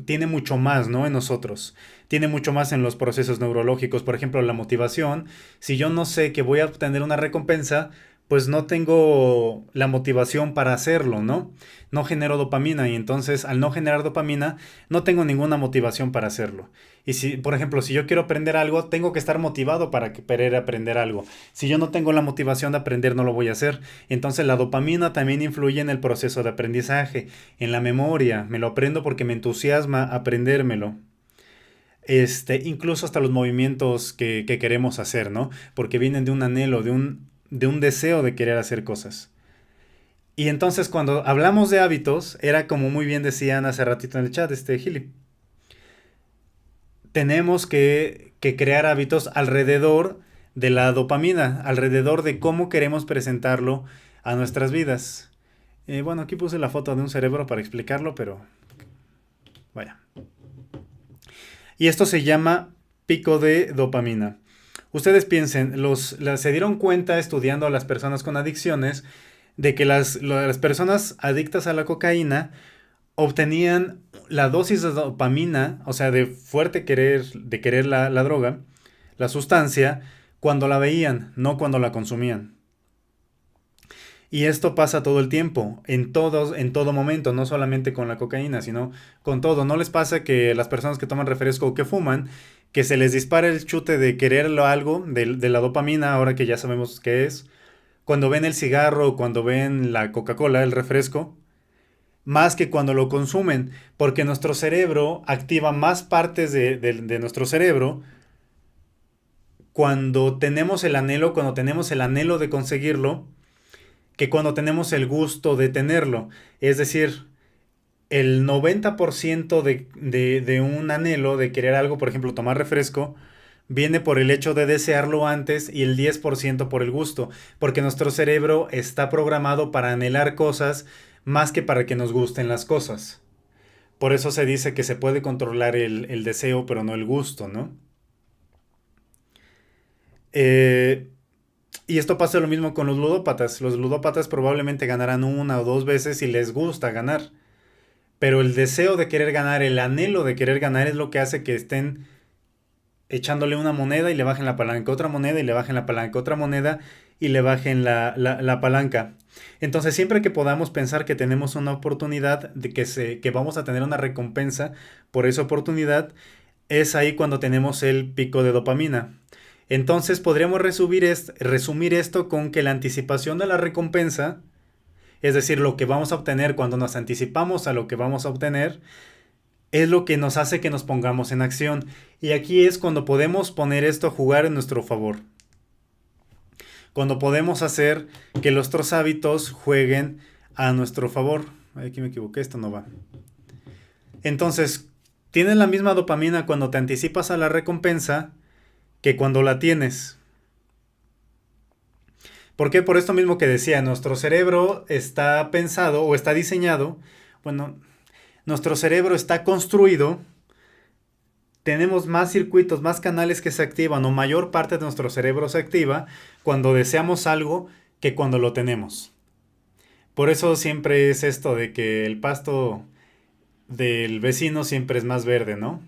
tiene mucho más, ¿no? En nosotros. Tiene mucho más en los procesos neurológicos. Por ejemplo, la motivación. Si yo no sé que voy a obtener una recompensa, pues no tengo la motivación para hacerlo, ¿no? No genero dopamina y entonces al no generar dopamina no tengo ninguna motivación para hacerlo. Y si, por ejemplo, si yo quiero aprender algo, tengo que estar motivado para querer aprender algo. Si yo no tengo la motivación de aprender, no lo voy a hacer. Entonces la dopamina también influye en el proceso de aprendizaje, en la memoria. Me lo aprendo porque me entusiasma aprendérmelo. Incluso hasta los movimientos que queremos hacer, ¿no? Porque vienen de un anhelo, de un deseo de querer hacer cosas. Y entonces cuando hablamos de hábitos, era como muy bien decían hace ratito en el chat, Gili. Tenemos que crear hábitos alrededor de la dopamina, alrededor de cómo queremos presentarlo a nuestras vidas. Bueno, aquí puse la foto de un cerebro para explicarlo, pero vaya. Y esto se llama pico de dopamina. Ustedes piensen, se dieron cuenta estudiando a las personas con adicciones de que las personas adictas a la cocaína obtenían la dosis de dopamina, o sea, de fuerte de querer la droga, la sustancia, cuando la veían, no cuando la consumían. Y esto pasa todo el tiempo, en todo momento, no solamente con la cocaína, sino con todo. ¿No les pasa que las personas que toman refresco o que fuman, que se les dispara el chute de quererlo algo, de la dopamina, ahora que ya sabemos qué es, cuando ven el cigarro o cuando ven la Coca-Cola, el refresco, más que cuando lo consumen, porque nuestro cerebro activa más partes de nuestro cerebro cuando tenemos el anhelo de conseguirlo, que cuando tenemos el gusto de tenerlo. Es decir, el 90% de un anhelo de querer algo, por ejemplo, tomar refresco, viene por el hecho de desearlo antes y el 10% por el gusto, porque nuestro cerebro está programado para anhelar cosas más que para que nos gusten las cosas. Por eso se dice que se puede controlar el deseo, pero no el gusto, ¿no? Eh, y esto pasa lo mismo con los ludópatas. Los ludópatas probablemente ganarán una o dos veces si les gusta ganar. Pero el deseo de querer ganar, el anhelo de querer ganar es lo que hace que estén echándole una moneda y le bajen la palanca, otra moneda y le bajen la palanca, otra moneda y le bajen la palanca. Entonces, siempre que podamos pensar que tenemos una oportunidad, de que vamos a tener una recompensa por esa oportunidad, es ahí cuando tenemos el pico de dopamina. Entonces, podríamos resumir esto con que la anticipación de la recompensa, es decir, lo que vamos a obtener cuando nos anticipamos a lo que vamos a obtener, es lo que nos hace que nos pongamos en acción. Y aquí es cuando podemos poner esto a jugar en nuestro favor. Cuando podemos hacer que nuestros hábitos jueguen a nuestro favor. Aquí me equivoqué, esto no va. Entonces, tienes la misma dopamina cuando te anticipas a la recompensa que cuando la tienes. ¿Por qué? Por esto mismo que decía, nuestro cerebro está pensado o está diseñado, bueno, nuestro cerebro está construido, tenemos más circuitos, más canales que se activan o mayor parte de nuestro cerebro se activa cuando deseamos algo que cuando lo tenemos. Por eso siempre es esto de que el pasto del vecino siempre es más verde, ¿no?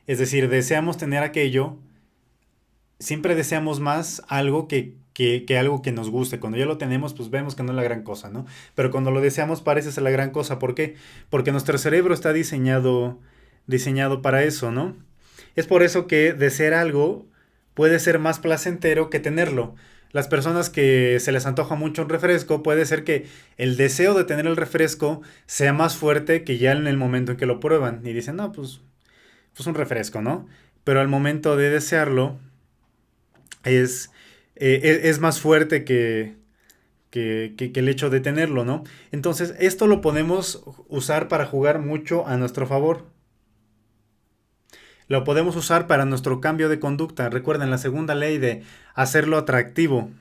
Es decir, deseamos tener aquello, siempre deseamos más algo que algo que nos guste. Cuando ya lo tenemos, pues vemos que no es la gran cosa, ¿no? Pero cuando lo deseamos parece ser la gran cosa. ¿Por qué? Porque nuestro cerebro está diseñado para eso, ¿no? Es por eso que desear algo puede ser más placentero que tenerlo. Las personas que se les antoja mucho un refresco, puede ser que el deseo de tener el refresco sea más fuerte que ya en el momento en que lo prueban. Y dicen, no, pues un refresco, ¿no? Pero al momento de desearlo, es, es más fuerte que el hecho de tenerlo, ¿no? Entonces, esto lo podemos usar para jugar mucho a nuestro favor. Lo podemos usar para nuestro cambio de conducta. Recuerden la segunda ley de hacerlo atractivo.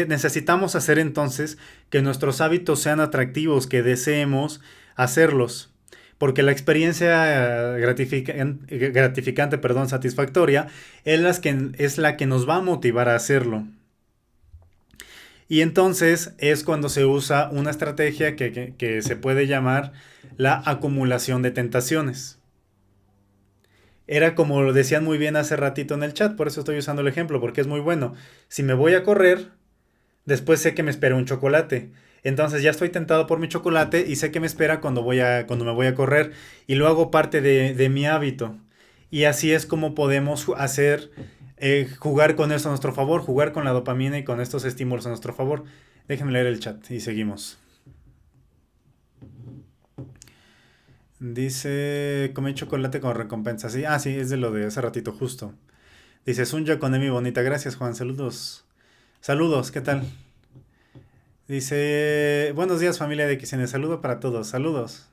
Necesitamos hacer entonces que nuestros hábitos sean atractivos, que deseemos hacerlos. Porque la experiencia gratificante, satisfactoria, es la que nos va a motivar a hacerlo. Y entonces es cuando se usa una estrategia que se puede llamar la acumulación de tentaciones. Era como lo decían muy bien hace ratito en el chat, por eso estoy usando el ejemplo, porque es muy bueno. Si me voy a correr, después sé que me espera un chocolate. Entonces ya estoy tentado por mi chocolate y sé que me espera cuando me voy a correr. Y lo hago parte de mi hábito. Y así es como podemos hacer, jugar con eso a nuestro favor, jugar con la dopamina y con estos estímulos a nuestro favor. Déjenme leer el chat y seguimos. Dice, comí chocolate con recompensa. Sí, sí, es de lo de hace ratito justo. Dice, Sunya con Emi bonita. Gracias, Juan. Saludos. Saludos, ¿qué tal? Dice, buenos días familia de XN. Saludo para todos. Saludos.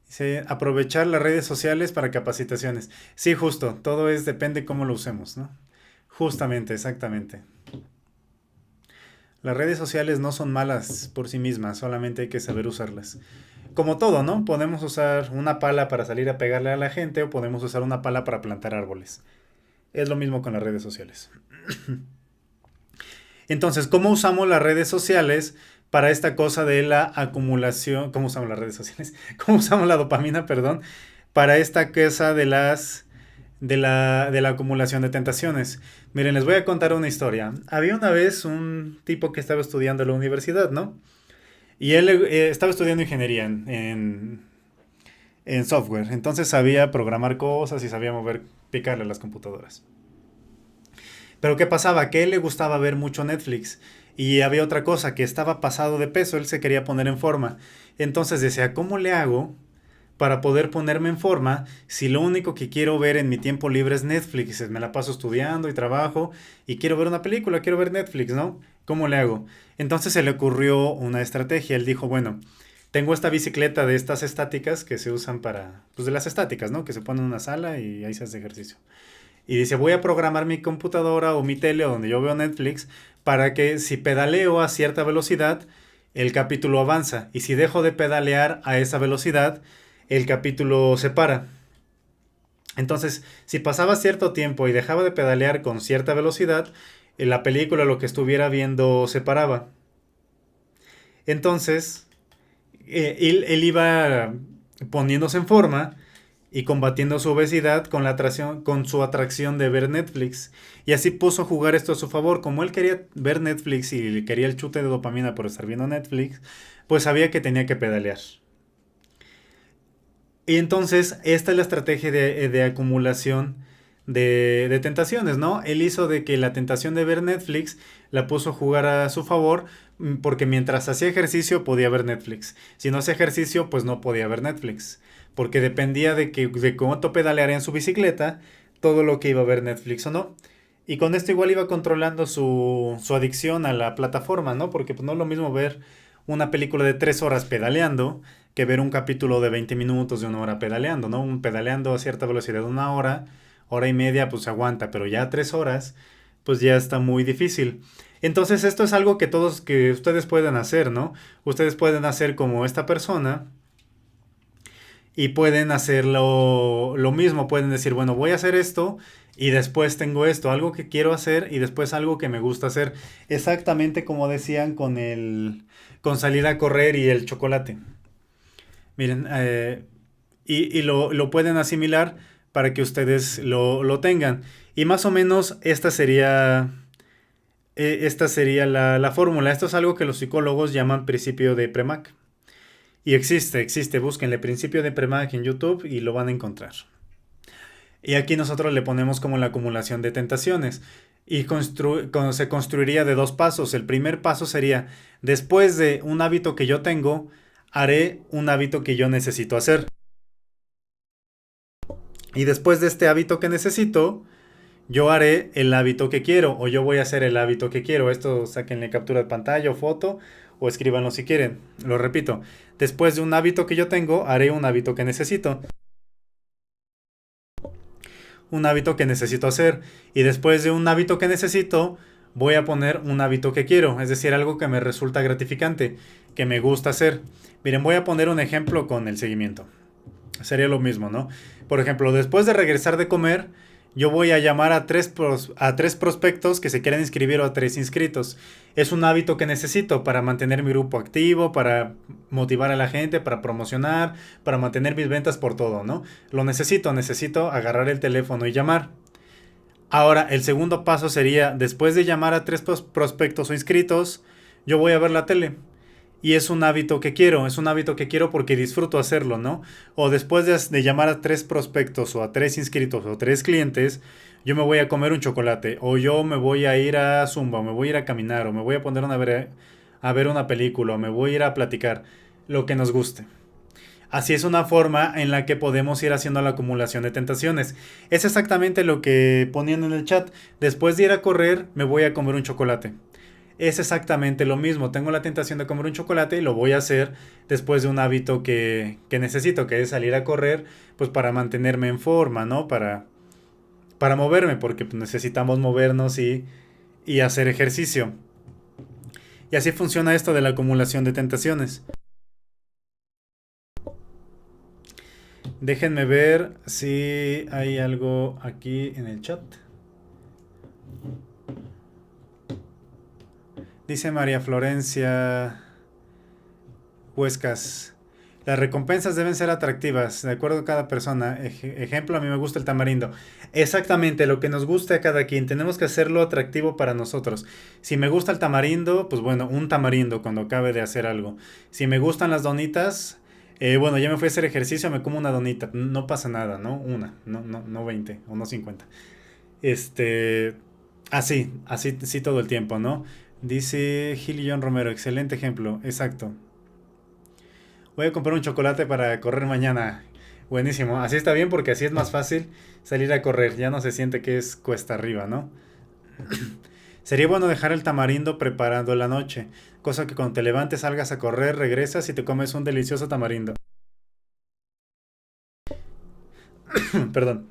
Dice, aprovechar las redes sociales para capacitaciones. Sí, justo. Todo depende cómo lo usemos, ¿no? Justamente, exactamente. Las redes sociales no son malas por sí mismas, solamente hay que saber usarlas. Como todo, ¿no? Podemos usar una pala para salir a pegarle a la gente o podemos usar una pala para plantar árboles. Es lo mismo con las redes sociales. Entonces, ¿cómo usamos las redes sociales para esta cosa de la acumulación? ¿Cómo usamos las redes sociales? ¿Cómo usamos la dopamina, perdón? Para esta cosa de la acumulación de tentaciones. Miren, les voy a contar una historia. Había una vez un tipo que estaba estudiando en la universidad, ¿no? Y él estaba estudiando ingeniería en software. Entonces sabía programar cosas y sabía picarle a las computadoras. Pero ¿qué pasaba? Que a él le gustaba ver mucho Netflix. Y había otra cosa, que estaba pasado de peso. Él se quería poner en forma. Entonces decía, ¿cómo le hago para poder ponerme en forma si lo único que quiero ver en mi tiempo libre es Netflix? Me la paso estudiando y trabajo y quiero ver una película, quiero ver Netflix, ¿no? ¿Cómo le hago? Entonces se le ocurrió una estrategia. Él dijo, bueno, tengo esta bicicleta de estas estáticas que se usan para, pues de las estáticas, ¿no? Que se ponen en una sala y ahí se hace ejercicio. Y dice, voy a programar mi computadora o mi tele o donde yo veo Netflix para que si pedaleo a cierta velocidad, el capítulo avanza. Y si dejo de pedalear a esa velocidad, el capítulo se para. Entonces, si pasaba cierto tiempo y dejaba de pedalear con cierta velocidad, la película, lo que estuviera viendo, se paraba. Entonces, él iba poniéndose en forma y combatiendo su obesidad con la atracción, con su atracción de ver Netflix. Y así puso a jugar esto a su favor. Como él quería ver Netflix y quería el chute de dopamina por estar viendo Netflix, pues sabía que tenía que pedalear. Y entonces, esta es la estrategia de acumulación de tentaciones, ¿no? Él hizo de que la tentación de ver Netflix la puso a jugar a su favor, porque mientras hacía ejercicio podía ver Netflix. Si no hacía ejercicio, pues no podía ver Netflix. Porque dependía de cuánto pedalearía en su bicicleta, todo lo que iba a ver Netflix o no. Y con esto igual iba controlando su adicción a la plataforma, ¿no? Porque pues no es lo mismo ver una película de 3 horas pedaleando que ver un capítulo de 20 minutos de 1 hora pedaleando, ¿no? Un pedaleando a cierta velocidad de 1 hora, hora y media, pues se aguanta, pero ya 3 horas, pues ya está muy difícil. Entonces esto es algo que ustedes pueden hacer, ¿no? Ustedes pueden hacer como esta persona y pueden hacer lo mismo, pueden decir, bueno, voy a hacer esto y después tengo esto, algo que quiero hacer y después algo que me gusta hacer. Exactamente como decían con salir a correr y el chocolate. Miren, y lo pueden asimilar para que ustedes lo tengan. Y más o menos esta sería la fórmula. Esto es algo que los psicólogos llaman principio de Premack. Y existe, búsquenle principio de Premack en YouTube y lo van a encontrar. Y aquí nosotros le ponemos como la acumulación de tentaciones. Y se construiría de 2 pasos. El primer paso sería, después de un hábito que yo tengo, haré un hábito que yo necesito hacer. Y después de este hábito que necesito, yo haré el hábito que quiero o yo voy a hacer el hábito que quiero. Esto sáquenle captura de pantalla o foto o escríbanlo si quieren. Lo repito, después de un hábito que yo tengo, haré un hábito que necesito. Un hábito que necesito hacer. Y después de un hábito que necesito, voy a poner un hábito que quiero. Es decir, algo que me resulta gratificante, que me gusta hacer. Miren, voy a poner un ejemplo con el seguimiento. Sería lo mismo, ¿no? Por ejemplo, después de regresar de comer, yo voy a llamar a tres prospectos que se quieran inscribir o a 3 inscritos. Es un hábito que necesito para mantener mi grupo activo, para motivar a la gente, para promocionar, para mantener mis ventas por todo, ¿no? Lo necesito agarrar el teléfono y llamar. Ahora, el segundo paso sería, después de llamar a 3 prospectos o inscritos, yo voy a ver la tele. Y es un hábito que quiero porque disfruto hacerlo, ¿no? O después de llamar a 3 prospectos o a 3 inscritos o 3 clientes, yo me voy a comer un chocolate, o yo me voy a ir a Zumba, o me voy a ir a caminar, o me voy a poner a ver una película, o me voy a ir a platicar, lo que nos guste. Así es una forma en la que podemos ir haciendo la acumulación de tentaciones. Es exactamente lo que ponían en el chat. Después de ir a correr, me voy a comer un chocolate. Es exactamente lo mismo. Tengo la tentación de comer un chocolate y lo voy a hacer después de un hábito que necesito, que es salir a correr, pues para mantenerme en forma, ¿no? Para moverme, porque pues, necesitamos movernos y hacer ejercicio. Y así funciona esto de la acumulación de tentaciones. Déjenme ver si hay algo aquí en el chat. Dice María Florencia Huescas. Las recompensas deben ser atractivas, de acuerdo a cada persona. Ejemplo, a mí me gusta el tamarindo. Exactamente, lo que nos guste a cada quien. Tenemos que hacerlo atractivo para nosotros. Si me gusta el tamarindo, pues bueno, un tamarindo cuando acabe de hacer algo. Si me gustan las donitas, bueno, ya me fui a hacer ejercicio, me como una donita. No pasa nada, ¿no? Una, no 20 o no 50. Así sí todo el tiempo, ¿no? Dice Gil John Romero, excelente ejemplo, exacto. Voy a comprar un chocolate para correr mañana. Buenísimo, así está bien porque así es más fácil salir a correr, ya no se siente que es cuesta arriba, ¿no? Sería bueno dejar el tamarindo preparando la noche, cosa que cuando te levantes salgas a correr, regresas y te comes un delicioso tamarindo. Perdón.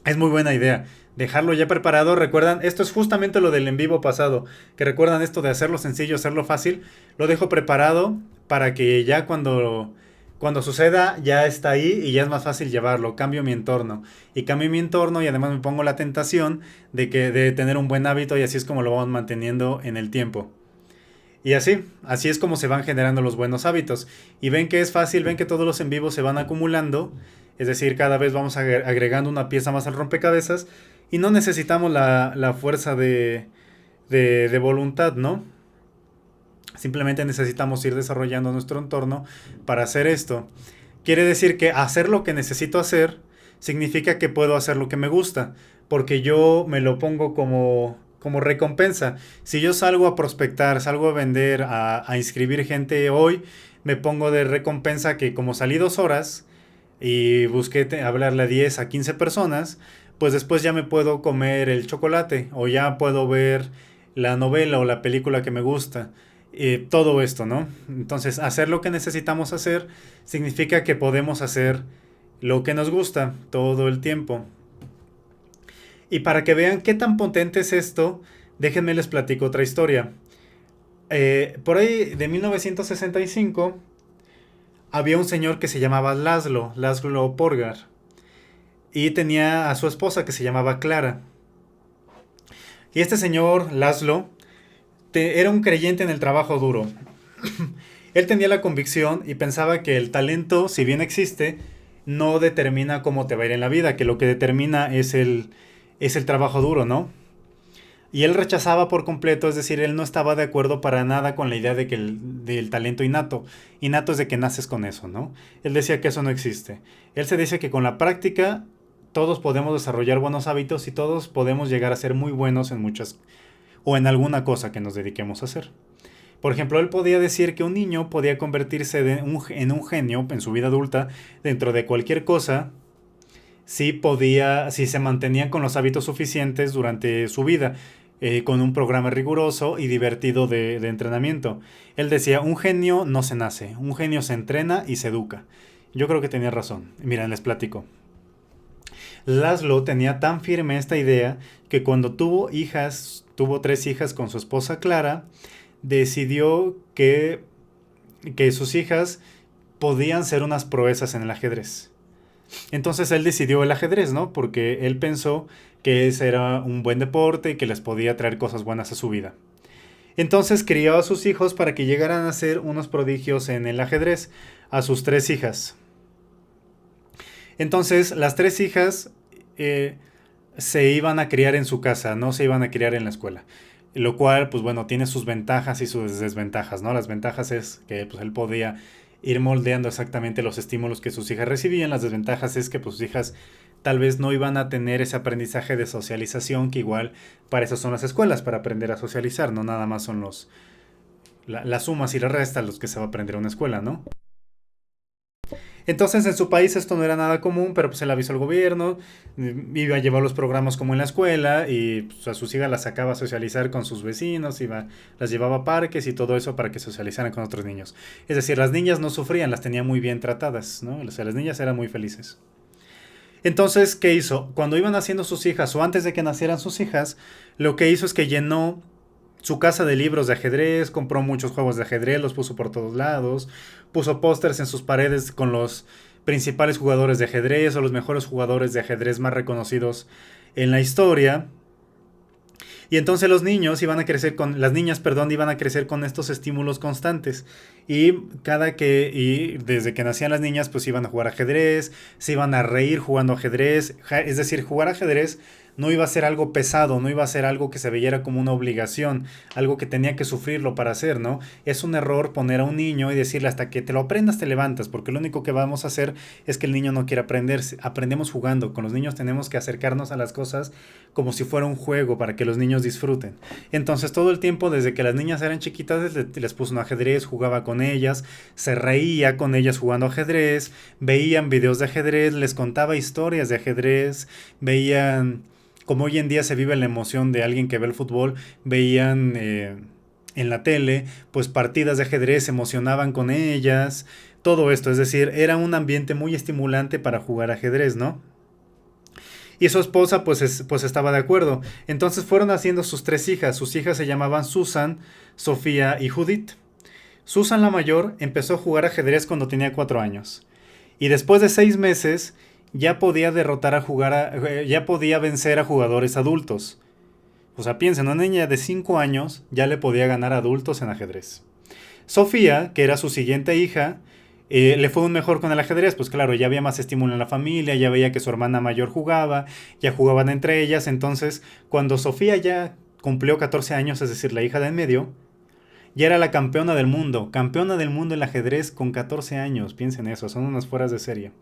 Es muy buena idea. Dejarlo ya preparado. Recuerdan, esto es justamente lo del en vivo pasado. Que recuerdan esto de hacerlo sencillo, hacerlo fácil. Lo dejo preparado para que ya cuando suceda ya está ahí y ya es más fácil llevarlo. Cambio mi entorno. Y cambio mi entorno y además me pongo la tentación de tener un buen hábito y así es como lo vamos manteniendo en el tiempo. Y así es como se van generando los buenos hábitos. Y ven que es fácil, ven que todos los en vivos se van acumulando. Es decir, cada vez vamos agregando una pieza más al rompecabezas. Y no necesitamos la fuerza de voluntad, ¿no? Simplemente necesitamos ir desarrollando nuestro entorno para hacer esto. Quiere decir que hacer lo que necesito hacer significa que puedo hacer lo que me gusta, porque yo me lo pongo como recompensa. Si yo salgo a prospectar, salgo a vender, a inscribir gente hoy, me pongo de recompensa que como salí 2 horas y busqué hablarle a 10 a 15 personas, pues después ya me puedo comer el chocolate o ya puedo ver la novela o la película que me gusta. Todo esto, ¿no? Entonces, hacer lo que necesitamos hacer significa que podemos hacer lo que nos gusta todo el tiempo. Y para que vean qué tan potente es esto, déjenme les platico otra historia. Por ahí de 1965 había un señor que se llamaba Laszlo Porgar, y tenía a su esposa que se llamaba Clara. Y este señor, Laszlo, era un creyente en el trabajo duro. Él tenía la convicción y pensaba que el talento, si bien existe, no determina cómo te va a ir en la vida, que lo que determina es el trabajo duro, ¿no? Y él rechazaba por completo, es decir, él no estaba de acuerdo para nada con la idea de que del talento innato. Innato es de que naces con eso, ¿no? Él decía que eso no existe. Él se dice que con la práctica todos podemos desarrollar buenos hábitos y todos podemos llegar a ser muy buenos en muchas o en alguna cosa que nos dediquemos a hacer. Por ejemplo, él podía decir que un niño podía convertirse en un genio en su vida adulta dentro de cualquier cosa si se mantenía con los hábitos suficientes durante su vida, con un programa riguroso y divertido de entrenamiento. Él decía, un genio no se nace, un genio se entrena y se educa. Yo creo que tenía razón. Miren, les platico. Laszlo tenía tan firme esta idea que cuando tuvo 3 hijas con su esposa Clara, decidió que sus hijas podían ser unas proezas en el ajedrez. Entonces él decidió el ajedrez, ¿no? Porque él pensó que ese era un buen deporte y que les podía traer cosas buenas a su vida. Entonces crió a sus hijos para que llegaran a ser unos prodigios en el ajedrez, a sus 3 hijas. Entonces las 3 hijas se iban a criar en su casa, no se iban a criar en la escuela. Lo cual, pues bueno, tiene sus ventajas y sus desventajas, ¿no? Las ventajas es que pues, él podía ir moldeando exactamente los estímulos que sus hijas recibían. Las desventajas es que pues, sus hijas tal vez no iban a tener ese aprendizaje de socialización, que igual para eso son las escuelas, para aprender a socializar, no nada más son las sumas y las restas los que se va a aprender en una escuela, ¿no? Entonces en su país esto no era nada común, pero pues él avisó al gobierno, iba a llevar los programas como en la escuela y pues, a sus hijas las sacaba a socializar con sus vecinos, las llevaba a parques y todo eso para que socializaran con otros niños. Es decir, las niñas no sufrían, las tenía muy bien tratadas, ¿no? O sea, las niñas eran muy felices. Entonces, ¿qué hizo? Cuando iban naciendo sus hijas o antes de que nacieran sus hijas, lo que hizo es que llenó su casa de libros de ajedrez, compró muchos juegos de ajedrez, los puso por todos lados, puso pósters en sus paredes con los principales jugadores de ajedrez o los mejores jugadores de ajedrez más reconocidos en la historia. Y entonces las niñas, perdón, iban a crecer con estos estímulos constantes. Y desde que nacían las niñas, pues iban a jugar ajedrez, se iban a reír jugando ajedrez. Es decir, jugar ajedrez no iba a ser algo pesado, no iba a ser algo que se viera como una obligación, algo que tenía que sufrirlo para hacer, ¿no? Es un error poner a un niño y decirle hasta que te lo aprendas te levantas, porque lo único que vamos a hacer es que el niño no quiera aprender. Aprendemos jugando. Con los niños tenemos que acercarnos a las cosas como si fuera un juego para que los niños disfruten. Entonces todo el tiempo, desde que las niñas eran chiquitas, les puso un ajedrez, jugaba con ellas, se reía con ellas jugando ajedrez, veían videos de ajedrez, les contaba historias de ajedrez, veían, como hoy en día se vive la emoción de alguien que ve el fútbol, veían en la tele, pues partidas de ajedrez, se emocionaban con ellas, todo esto, es decir, era un ambiente muy estimulante para jugar ajedrez, ¿no? Y su esposa pues estaba de acuerdo. Entonces fueron haciendo sus 3 hijas. Sus hijas se llamaban Susan, Sofía y Judith. Susan la mayor empezó a jugar ajedrez cuando tenía 4 años. Y después de 6 meses ya podía ya podía vencer a jugadores adultos. O sea, piensen, una niña de 5 años ya le podía ganar a adultos en ajedrez. Sofía, que era su siguiente hija, le fue un mejor con el ajedrez. Pues claro, ya había más estímulo en la familia, ya veía que su hermana mayor jugaba, ya jugaban entre ellas. Entonces, cuando Sofía ya cumplió 14 años, es decir, la hija de en medio, ya era la campeona del mundo en el ajedrez con 14 años, piensen eso, son unas fueras de serie.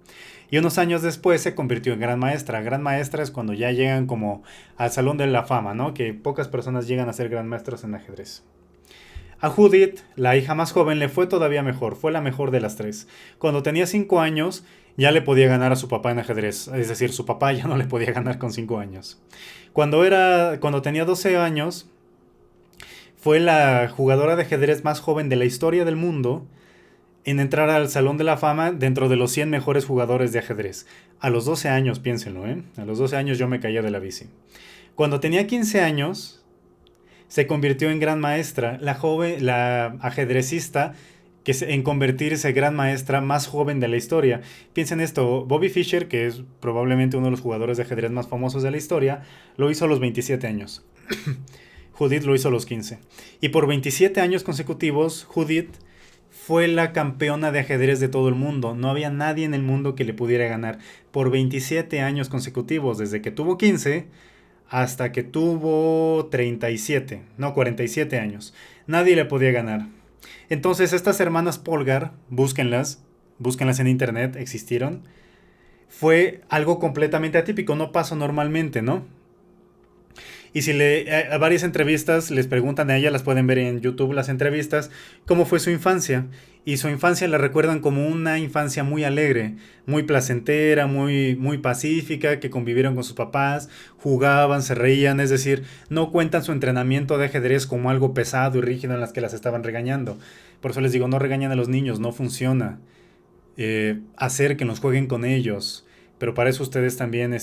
Y unos años después se convirtió en gran maestra. Gran maestra es cuando ya llegan como al Salón de la Fama, ¿no? Que pocas personas llegan a ser gran maestros en ajedrez. A Judith, la hija más joven, le fue todavía mejor, fue la mejor de las tres. Cuando tenía 5 años, ya le podía ganar a su papá en ajedrez, es decir, su papá ya no le podía ganar con 5 años. Cuando tenía 12 años, fue la jugadora de ajedrez más joven de la historia del mundo en entrar al Salón de la Fama dentro de los 100 mejores jugadores de ajedrez. A los 12 años, piénsenlo, ¿eh? A los 12 años yo me caía de la bici. Cuando tenía 15 años, se convirtió en gran maestra, la ajedrecista en convertirse gran maestra más joven de la historia. Piensen esto, Bobby Fischer, que es probablemente uno de los jugadores de ajedrez más famosos de la historia, lo hizo a los 27 años. Judith lo hizo a los 15. Y por 27 años consecutivos, Judith fue la campeona de ajedrez de todo el mundo. No había nadie en el mundo que le pudiera ganar. Por 27 años consecutivos, desde que tuvo 15 hasta que tuvo 37, no, 47 años. Nadie le podía ganar. Entonces estas hermanas Polgar, búsquenlas en internet, existieron. Fue algo completamente atípico, no pasa normalmente, ¿no? Y si a varias entrevistas les preguntan a ella, las pueden ver en YouTube las entrevistas, cómo fue su infancia. Y su infancia la recuerdan como una infancia muy alegre, muy placentera, muy pacífica, que convivieron con sus papás, jugaban, se reían, es decir, no cuentan su entrenamiento de ajedrez como algo pesado y rígido en las que las estaban regañando. Por eso les digo, no regañan a los niños, no funciona. Hacer que nos jueguen con ellos. Pero para eso ustedes también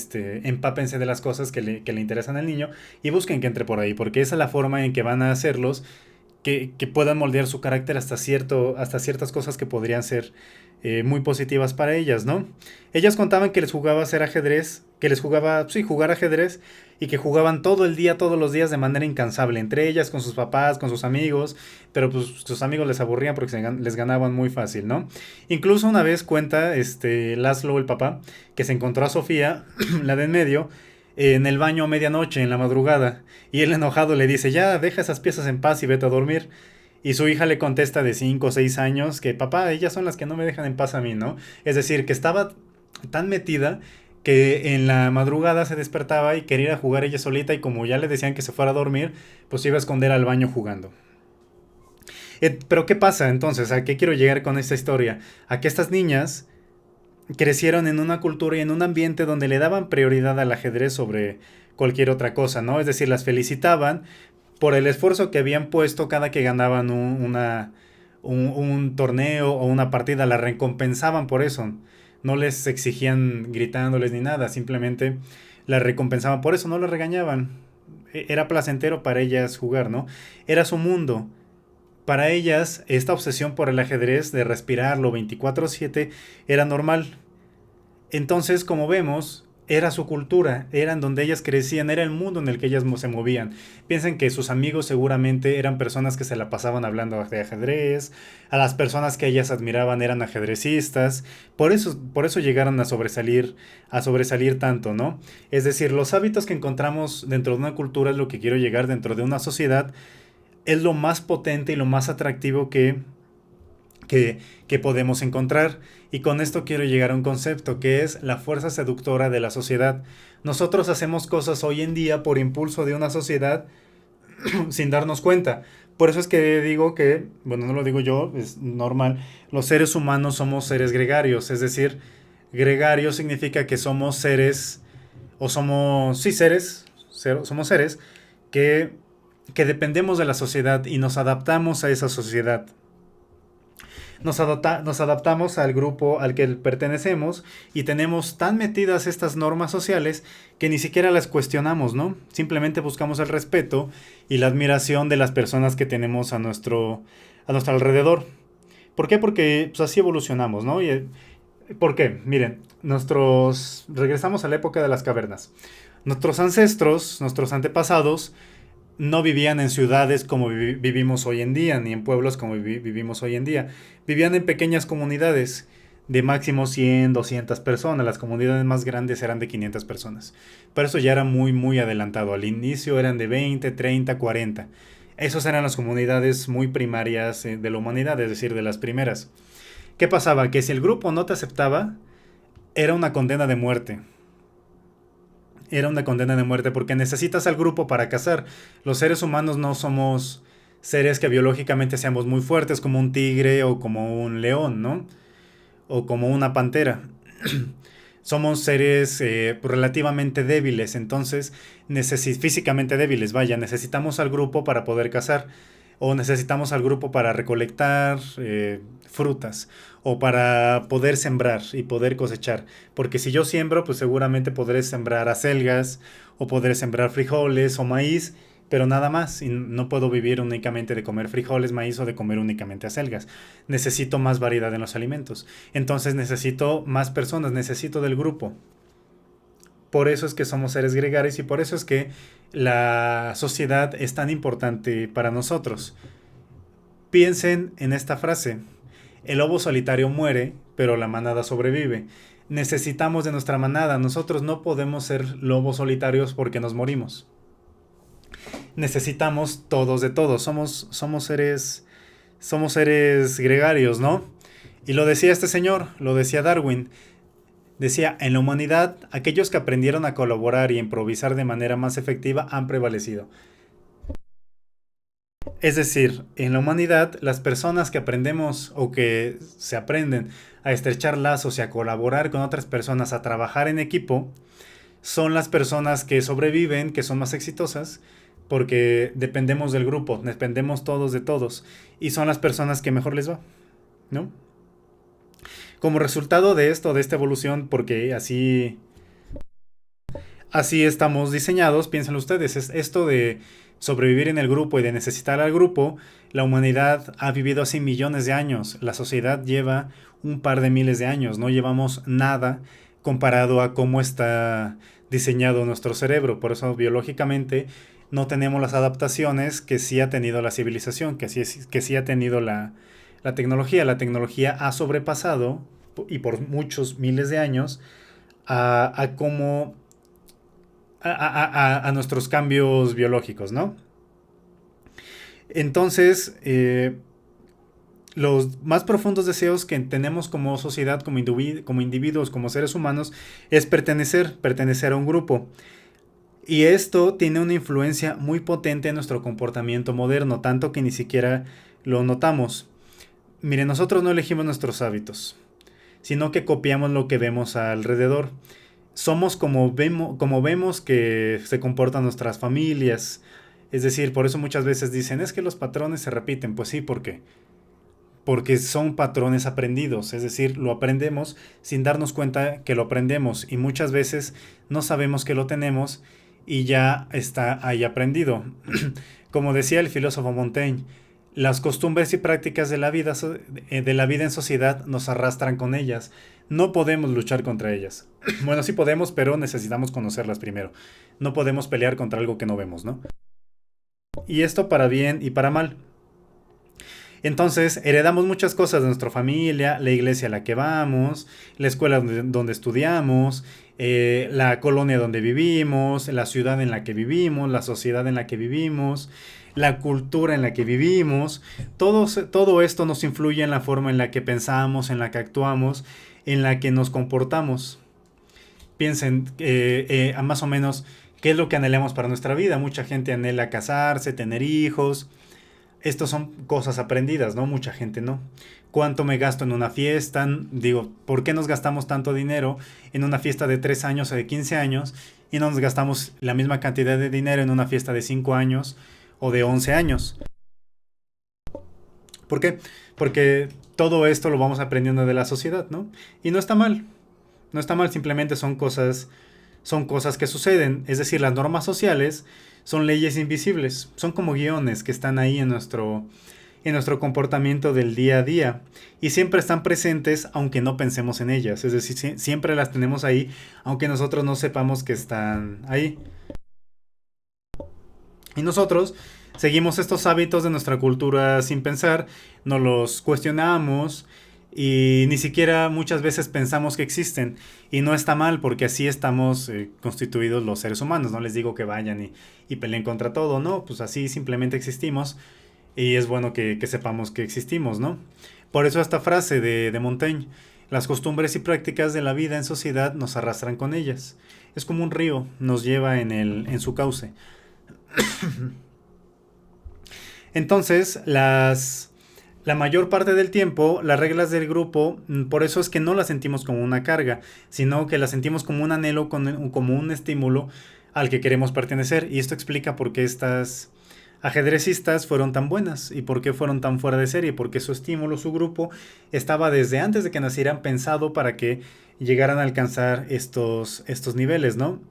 empápense de las cosas que le interesan al niño y busquen que entre por ahí, porque esa es la forma en que van a hacerlos que puedan moldear su carácter hasta ciertas cosas que podrían ser muy positivas para ellas, ¿no? Ellas contaban que les jugaba hacer ajedrez, jugar ajedrez, y que jugaban todo el día, todos los días de manera incansable, entre ellas, con sus papás, con sus amigos, pero pues sus amigos les aburrían porque les ganaban muy fácil, ¿no? Incluso una vez cuenta Laszlo, el papá, que se encontró a Sofía, la de en medio, en el baño a medianoche, en la madrugada, y él enojado le dice, ya, deja esas piezas en paz y vete a dormir. Y su hija le contesta de 5 o 6 años que, papá, ellas son las que no me dejan en paz a mí, ¿no? Es decir, que estaba tan metida que en la madrugada se despertaba y quería ir a jugar ella solita, y como ya le decían que se fuera a dormir, pues se iba a esconder al baño jugando. Pero ¿qué pasa entonces? ¿A qué quiero llegar con esta historia? A que estas niñas crecieron en una cultura y en un ambiente donde le daban prioridad al ajedrez sobre cualquier otra cosa, ¿no? Es decir, las felicitaban por el esfuerzo que habían puesto cada que ganaban un torneo o una partida, la recompensaban por eso. No les exigían gritándoles ni nada, simplemente la recompensaban por eso, no la regañaban. Era placentero para ellas jugar, ¿no? Era su mundo. Para ellas, esta obsesión por el ajedrez, de respirarlo 24/7, era normal. Entonces, como vemos, era su cultura, era en donde ellas crecían, era el mundo en el que ellas se movían. Piensen que sus amigos seguramente eran personas que se la pasaban hablando de ajedrez, a las personas que ellas admiraban eran ajedrecistas, por eso llegaron a sobresalir tanto, ¿no? Es decir, los hábitos que encontramos dentro de una cultura es lo que quiero llegar dentro de una sociedad, es lo más potente y lo más atractivo que podemos encontrar. Y con esto quiero llegar a un concepto que es la fuerza seductora de la sociedad. Nosotros hacemos cosas hoy en día por impulso de una sociedad sin darnos cuenta. Por eso es que digo que, bueno, no lo digo yo, es normal, los seres humanos somos seres gregarios. Es decir, gregario significa que somos seres, o somos, sí, somos seres que dependemos de la sociedad y nos adaptamos a esa sociedad. Nos adaptamos al grupo al que pertenecemos y tenemos tan metidas estas normas sociales que ni siquiera las cuestionamos, ¿no? Simplemente buscamos el respeto y la admiración de las personas que tenemos a nuestro alrededor. ¿Por qué? Porque pues, así evolucionamos, ¿no? ¿Por qué? Miren, regresamos a la época de las cavernas. Nuestros ancestros, nuestros antepasados, no vivían en ciudades como vivimos hoy en día, ni en pueblos como vivimos hoy en día. Vivían en pequeñas comunidades de máximo 100, 200 personas. Las comunidades más grandes eran de 500 personas. Pero eso ya era muy, muy adelantado. Al inicio eran de 20, 30, 40. Esas eran las comunidades muy primarias de la humanidad, es decir, de las primeras. ¿Qué pasaba? Que si el grupo no te aceptaba, era una condena de muerte. Era una condena de muerte porque necesitas al grupo para cazar. Los seres humanos no somos seres que biológicamente seamos muy fuertes como un tigre o como un león, ¿no? O como una pantera. Somos seres relativamente débiles, entonces físicamente débiles, vaya, necesitamos al grupo para poder cazar o necesitamos al grupo para recolectar frutas o para poder sembrar y poder cosechar. Porque si yo siembro, pues seguramente podré sembrar acelgas o podré sembrar frijoles o maíz, pero nada más. Y no puedo vivir únicamente de comer frijoles, maíz o de comer únicamente acelgas. Necesito más variedad en los alimentos. Entonces necesito más personas, necesito del grupo. Por eso es que somos seres gregarios y por eso es que la sociedad es tan importante para nosotros. Piensen en esta frase. El lobo solitario muere, pero la manada sobrevive. Necesitamos de nuestra manada. Nosotros no podemos ser lobos solitarios porque nos morimos. Necesitamos todos de todos. Somos seres gregarios, ¿no? Y lo decía este señor, lo decía Darwin. Decía, en la humanidad, aquellos que aprendieron a colaborar y a improvisar de manera más efectiva han prevalecido. Es decir, en la humanidad, las personas que aprendemos o que se aprenden a estrechar lazos y a colaborar con otras personas, a trabajar en equipo, son las personas que sobreviven, que son más exitosas, porque dependemos del grupo, dependemos todos de todos, y son las personas que mejor les va, ¿no? Como resultado de esto, de esta evolución, porque así estamos diseñados, piensen ustedes, es esto de sobrevivir en el grupo y de necesitar al grupo, la humanidad ha vivido así millones de años, la sociedad lleva un par de miles de años, no llevamos nada comparado a cómo está diseñado nuestro cerebro, por eso biológicamente no tenemos las adaptaciones que sí ha tenido la civilización, que sí ha tenido la tecnología. La tecnología ha sobrepasado, y por muchos miles de años, a cómo a nuestros cambios biológicos, ¿no? Entonces, los más profundos deseos que tenemos como sociedad, como individuos, como seres humanos, es pertenecer a un grupo. Y esto tiene una influencia muy potente en nuestro comportamiento moderno, tanto que ni siquiera lo notamos. Miren, nosotros no elegimos nuestros hábitos, sino que copiamos lo que vemos alrededor. Somos como vemos que se comportan nuestras familias. Es decir, por eso muchas veces dicen, es que los patrones se repiten. Pues sí, ¿por qué? Porque son patrones aprendidos, es decir, lo aprendemos sin darnos cuenta que lo aprendemos y muchas veces no sabemos que lo tenemos y ya está ahí aprendido. Como decía el filósofo Montaigne, las costumbres y prácticas de la vida en sociedad nos arrastran con ellas. No podemos luchar contra ellas. Bueno, sí podemos, pero necesitamos conocerlas primero. No podemos pelear contra algo que no vemos, ¿no? Y esto para bien y para mal. Entonces, heredamos muchas cosas de nuestra familia, la iglesia a la que vamos, la escuela donde estudiamos, la colonia donde vivimos, la ciudad en la que vivimos, la sociedad en la que vivimos, la cultura en la que vivimos. Todo esto nos influye en la forma en la que pensamos, en la que actuamos, en la que nos comportamos. Piensen más o menos qué es lo que anhelamos para nuestra vida. Mucha gente anhela casarse, tener hijos. Estos son cosas aprendidas, ¿no? Mucha gente no. ¿Cuánto me gasto en una fiesta? Digo, ¿por qué nos gastamos tanto dinero en una fiesta de 3 años o de 15 años y no nos gastamos la misma cantidad de dinero en una fiesta de 5 años o de 11 años? ¿Por qué? Porque todo esto lo vamos aprendiendo de la sociedad, ¿no? Y no está mal. No está mal, simplemente son cosas que suceden. Es decir, las normas sociales son leyes invisibles, son como guiones que están ahí en nuestro comportamiento del día a día y siempre están presentes aunque no pensemos en ellas. Es decir, siempre las tenemos ahí aunque nosotros no sepamos que están ahí. Y nosotros seguimos estos hábitos de nuestra cultura sin pensar, no los cuestionamos y ni siquiera muchas veces pensamos que existen. Y no está mal porque así estamos constituidos los seres humanos. No les digo que vayan y peleen contra todo, no, pues así simplemente existimos y es bueno que sepamos que existimos, ¿no? Por eso esta frase de Montaigne, las costumbres y prácticas de la vida en sociedad nos arrastran con ellas. Es como un río, nos lleva en su cauce. Entonces, la mayor parte del tiempo, las reglas del grupo, por eso es que no las sentimos como una carga, sino que las sentimos como un anhelo, como un estímulo al que queremos pertenecer. Y esto explica por qué estas ajedrecistas fueron tan buenas y por qué fueron tan fuera de serie, porque su estímulo, su grupo, estaba desde antes de que nacieran pensado para que llegaran a alcanzar estos niveles, ¿no?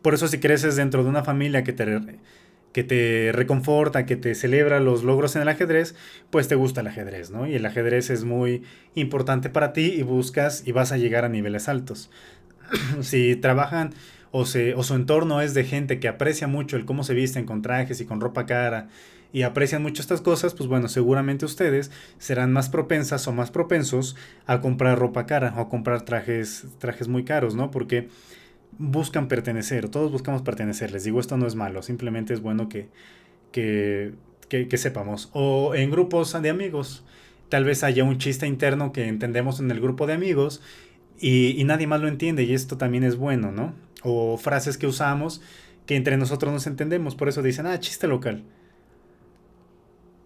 Por eso si creces dentro de una familia que te reconforta, que te celebra los logros en el ajedrez, pues te gusta el ajedrez, ¿no? Y el ajedrez es muy importante para ti y buscas y vas a llegar a niveles altos. Si trabajan o su entorno es de gente que aprecia mucho el cómo se visten con trajes y con ropa cara y aprecian mucho estas cosas, pues bueno, seguramente ustedes serán más propensas o más propensos a comprar ropa cara o a comprar trajes muy caros, ¿no? Porque buscan pertenecer, todos buscamos pertenecer. Les digo, esto no es malo, simplemente es bueno que, que sepamos. O en grupos de amigos, tal vez haya un chiste interno que entendemos en el grupo de amigos y nadie más lo entiende y esto también es bueno, ¿no? O frases que usamos que entre nosotros nos entendemos, por eso dicen, chiste local.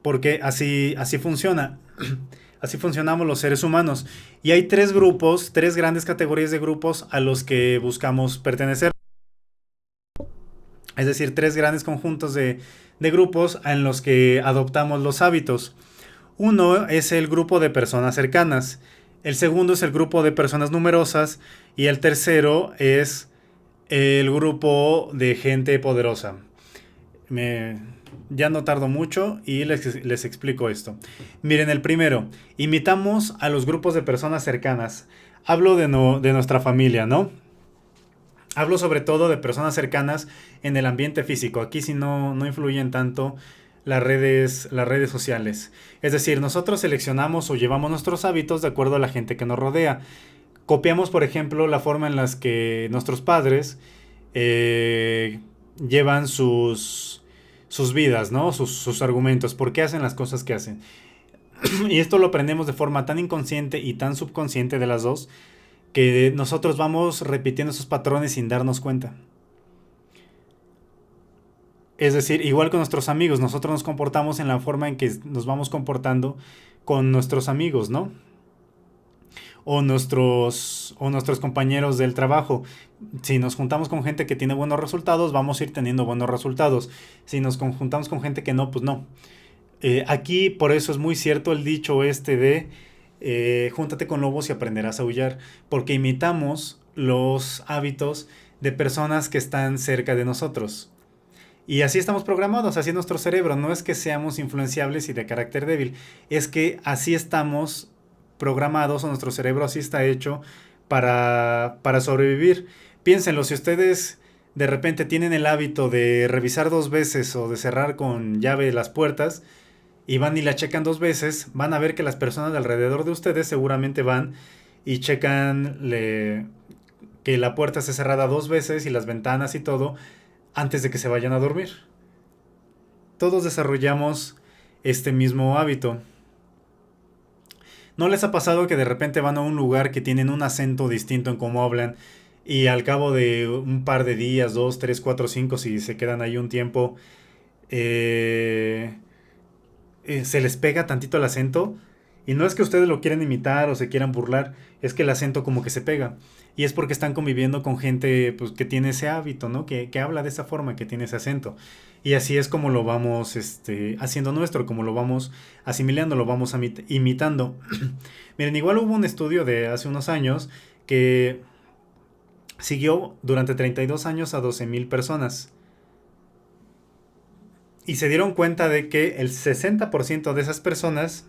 Porque así funciona. Así funcionamos los seres humanos. Y hay tres grupos, tres grandes categorías de grupos a los que buscamos pertenecer. Es decir, tres grandes conjuntos de grupos en los que adoptamos los hábitos. Uno es el grupo de personas cercanas. El segundo es el grupo de personas numerosas. Y el tercero es el grupo de gente poderosa. Ya no tardo mucho y les explico esto. Miren, el primero, imitamos a los grupos de personas cercanas. Hablo de nuestra familia, ¿no? Hablo sobre todo de personas cercanas en el ambiente físico. Aquí sí no influyen tanto las redes sociales. Es decir, nosotros seleccionamos o llevamos nuestros hábitos de acuerdo a la gente que nos rodea. Copiamos, por ejemplo, la forma en la que nuestros padres llevan sus vidas, ¿no? Sus argumentos, por qué hacen las cosas que hacen. Y esto lo aprendemos de forma tan inconsciente y tan subconsciente de las dos, que nosotros vamos repitiendo esos patrones sin darnos cuenta. Es decir, igual con nuestros amigos, nosotros nos comportamos en la forma en que nos vamos comportando con nuestros amigos, ¿no? O nuestros compañeros del trabajo. Si nos juntamos con gente que tiene buenos resultados, vamos a ir teniendo buenos resultados. Si nos juntamos con gente que no, pues no. Aquí por eso es muy cierto el dicho este de júntate con lobos y aprenderás a aullar, porque imitamos los hábitos de personas que están cerca de nosotros. Y así estamos programados, así es nuestro cerebro. No es que seamos influenciables y de carácter débil, es que así estamos programados o nuestro cerebro así está hecho para sobrevivir. Piénsenlo, si ustedes de repente tienen el hábito de revisar dos veces o de cerrar con llave las puertas y van y la checan dos veces, van a ver que las personas de alrededor de ustedes seguramente van y checan que la puerta esté cerrada dos veces y las ventanas y todo antes de que se vayan a dormir. Todos desarrollamos este mismo hábito. ¿No les ha pasado que de repente van a un lugar que tienen un acento distinto en cómo hablan y al cabo de un par de días, dos, tres, cuatro, cinco, si se quedan ahí un tiempo, eh, se les pega tantito el acento? Y no es que ustedes lo quieran imitar o se quieran burlar, es que el acento como que se pega. Y es porque están conviviendo con gente pues, que tiene ese hábito, ¿no? Que habla de esa forma, que tiene ese acento. Y así es como lo vamos haciendo nuestro, como lo vamos asimilando, lo vamos imitando. Miren, igual hubo un estudio de hace unos años que siguió durante 32 años a 12,000 personas. Y se dieron cuenta de que el 60% de esas personas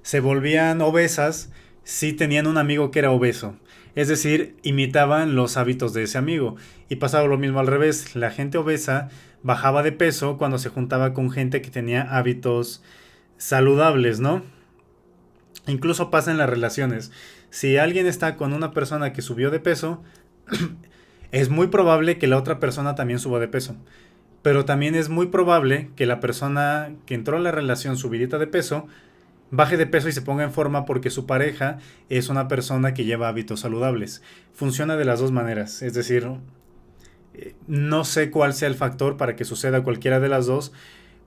se volvían obesas si tenían un amigo que era obeso. Es decir, imitaban los hábitos de ese amigo. Y pasaba lo mismo al revés. La gente obesa bajaba de peso cuando se juntaba con gente que tenía hábitos saludables, ¿no? Incluso pasa en las relaciones. Si alguien está con una persona que subió de peso, es muy probable que la otra persona también suba de peso. Pero también es muy probable que la persona que entró a la relación subidita de peso baje de peso y se ponga en forma porque su pareja es una persona que lleva hábitos saludables. Funciona de las dos maneras. Es decir, no sé cuál sea el factor para que suceda cualquiera de las dos,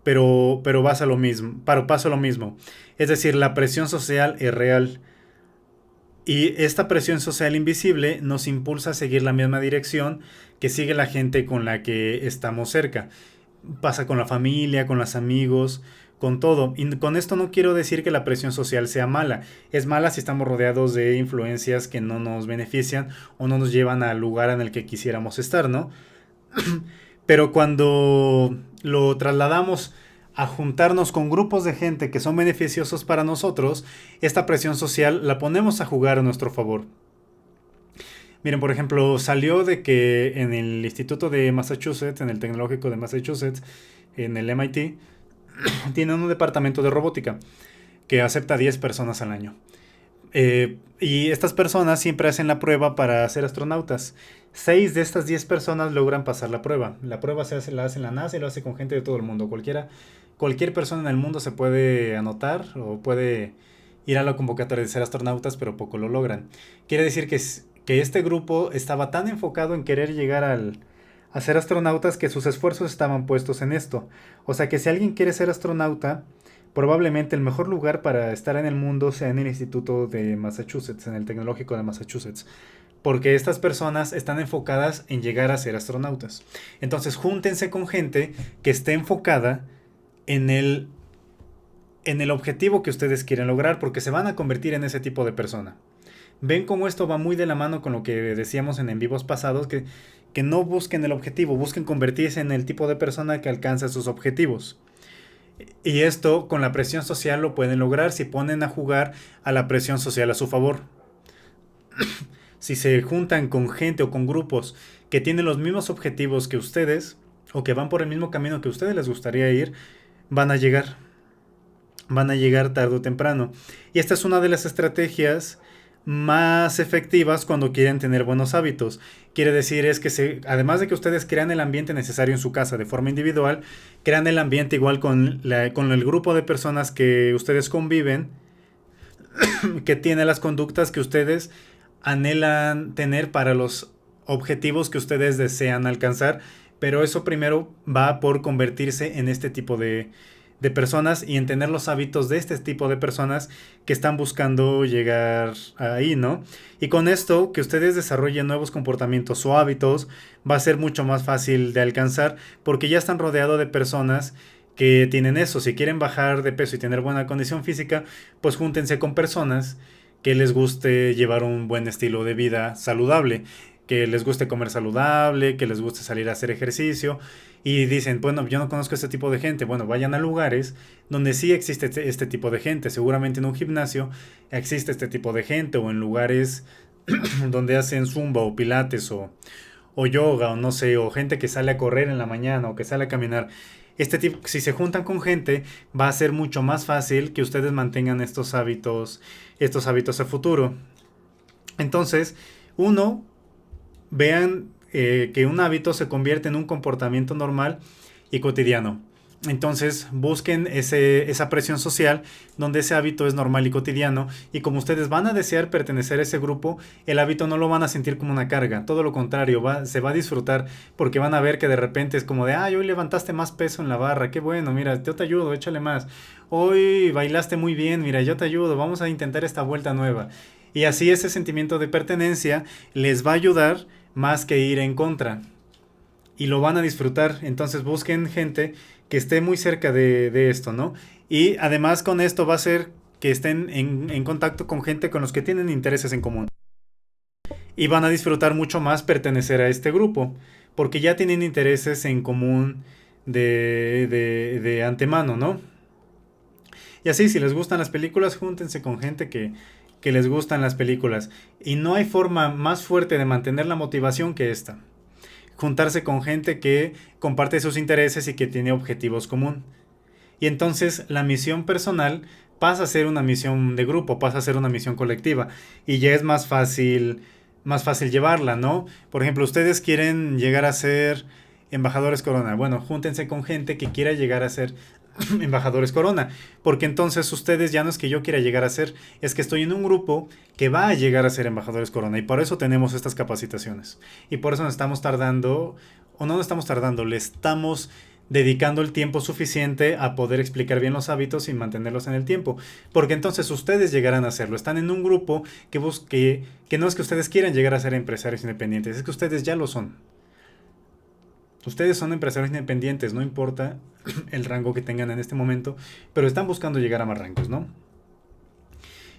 pero pasa lo mismo. Es decir, la presión social es real. Y esta presión social invisible nos impulsa a seguir la misma dirección que sigue la gente con la que estamos cerca. Pasa con la familia, con los amigos, con todo. Y con esto no quiero decir que la presión social sea mala. Es mala si estamos rodeados de influencias que no nos benefician o no nos llevan al lugar en el que quisiéramos estar, ¿no? Pero cuando lo trasladamos a juntarnos con grupos de gente que son beneficiosos para nosotros, esta presión social la ponemos a jugar a nuestro favor. Miren, por ejemplo, salió de que en el Instituto de Massachusetts, en el Tecnológico de Massachusetts, en el MIT, tienen un departamento de robótica que acepta 10 personas al año. Y estas personas siempre hacen la prueba para ser astronautas. 6 de estas 10 personas logran pasar la prueba. La prueba la hace en la NASA y lo hace con gente de todo el mundo. Cualquier persona en el mundo se puede anotar o puede ir a la convocatoria de ser astronautas, pero poco lo logran. Quiere decir que este grupo estaba tan enfocado en querer llegar a ser astronautas que sus esfuerzos estaban puestos en esto. O sea que si alguien quiere ser astronauta, probablemente el mejor lugar para estar en el mundo sea en el Instituto de Massachusetts, en el Tecnológico de Massachusetts. Porque estas personas están enfocadas en llegar a ser astronautas. Entonces júntense con gente que esté enfocada en el objetivo que ustedes quieren lograr, porque se van a convertir en ese tipo de persona. Ven cómo esto va muy de la mano con lo que decíamos en vivos pasados, que no busquen el objetivo, busquen convertirse en el tipo de persona que alcanza sus objetivos. Y esto con la presión social lo pueden lograr si ponen a jugar a la presión social a su favor. Si se juntan con gente o con grupos que tienen los mismos objetivos que ustedes o que van por el mismo camino que a ustedes les gustaría ir, van a llegar. Van a llegar tarde o temprano. Y esta es una de las estrategias más efectivas cuando quieren tener buenos hábitos. Quiere decir es que además de que ustedes crean el ambiente necesario en su casa de forma individual, crean el ambiente igual con el grupo de personas que ustedes conviven, que tiene las conductas que ustedes anhelan tener para los objetivos que ustedes desean alcanzar. Pero eso primero va por convertirse en este tipo de personas y en tener los hábitos de este tipo de personas que están buscando llegar ahí, ¿no? Y con esto, que ustedes desarrollen nuevos comportamientos o hábitos, va a ser mucho más fácil de alcanzar porque ya están rodeados de personas que tienen eso. Si quieren bajar de peso y tener buena condición física, pues júntense con personas que les guste llevar un buen estilo de vida saludable, que les guste comer saludable, que les guste salir a hacer ejercicio. Y dicen, bueno, yo no conozco este tipo de gente. Bueno, vayan a lugares donde sí existe este tipo de gente. Seguramente en un gimnasio existe este tipo de gente, o en lugares donde hacen zumba o pilates o yoga o no sé, o gente que sale a correr en la mañana o que sale a caminar. Si se juntan con gente, va a ser mucho más fácil que ustedes mantengan estos hábitos a futuro. Entonces, vean que un hábito se convierte en un comportamiento normal y cotidiano. Entonces busquen esa presión social donde ese hábito es normal y cotidiano, y como ustedes van a desear pertenecer a ese grupo, el hábito no lo van a sentir como una carga, todo lo contrario, se va a disfrutar porque van a ver que de repente es como de, hoy levantaste más peso en la barra, qué bueno, mira, yo te ayudo, échale más, hoy bailaste muy bien, mira, yo te ayudo, vamos a intentar esta vuelta nueva. Y así ese sentimiento de pertenencia les va a ayudar más que ir en contra. Y lo van a disfrutar. Entonces busquen gente que esté muy cerca de esto, ¿no? Y además con esto va a ser que estén en contacto con gente con los que tienen intereses en común. Y van a disfrutar mucho más pertenecer a este grupo, porque ya tienen intereses en común de antemano, ¿no? Y así, si les gustan las películas, júntense con gente que les gustan las películas. Y no hay forma más fuerte de mantener la motivación que esta. Juntarse con gente que comparte sus intereses y que tiene objetivos común. Y entonces la misión personal pasa a ser una misión de grupo, pasa a ser una misión colectiva. Y ya es más fácil llevarla, ¿no? Por ejemplo, ustedes quieren llegar a ser embajadores Corona. Bueno, júntense con gente que quiera llegar a ser embajadores Corona. Porque entonces ustedes ya no es que yo quiera llegar a ser, es que estoy en un grupo que va a llegar a ser embajadores Corona. Y por eso tenemos estas capacitaciones. Y por eso nos estamos tardando, o no nos estamos tardando, le estamos dedicando el tiempo suficiente a poder explicar bien los hábitos y mantenerlos en el tiempo. Porque entonces ustedes llegarán a hacerlo. Están en un grupo que no es que ustedes quieran llegar a ser empresarios independientes, es que ustedes ya lo son. Ustedes son empresarios independientes, no importa el rango que tengan en este momento, pero están buscando llegar a más rangos, ¿no?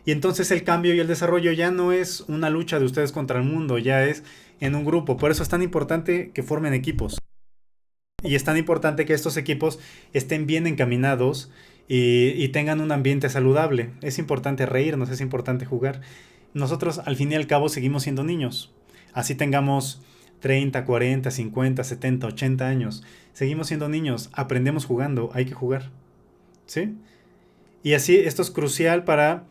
Y entonces el cambio y el desarrollo ya no es una lucha de ustedes contra el mundo, ya es en un grupo. Por eso es tan importante que formen equipos. Y es tan importante que estos equipos estén bien encaminados y tengan un ambiente saludable. Es importante reírnos, es importante jugar. Nosotros al fin y al cabo seguimos siendo niños. Así tengamos 30, 40, 50, 70, 80 años. Seguimos siendo niños, aprendemos jugando, hay que jugar. ¿Sí? Y así esto es crucial para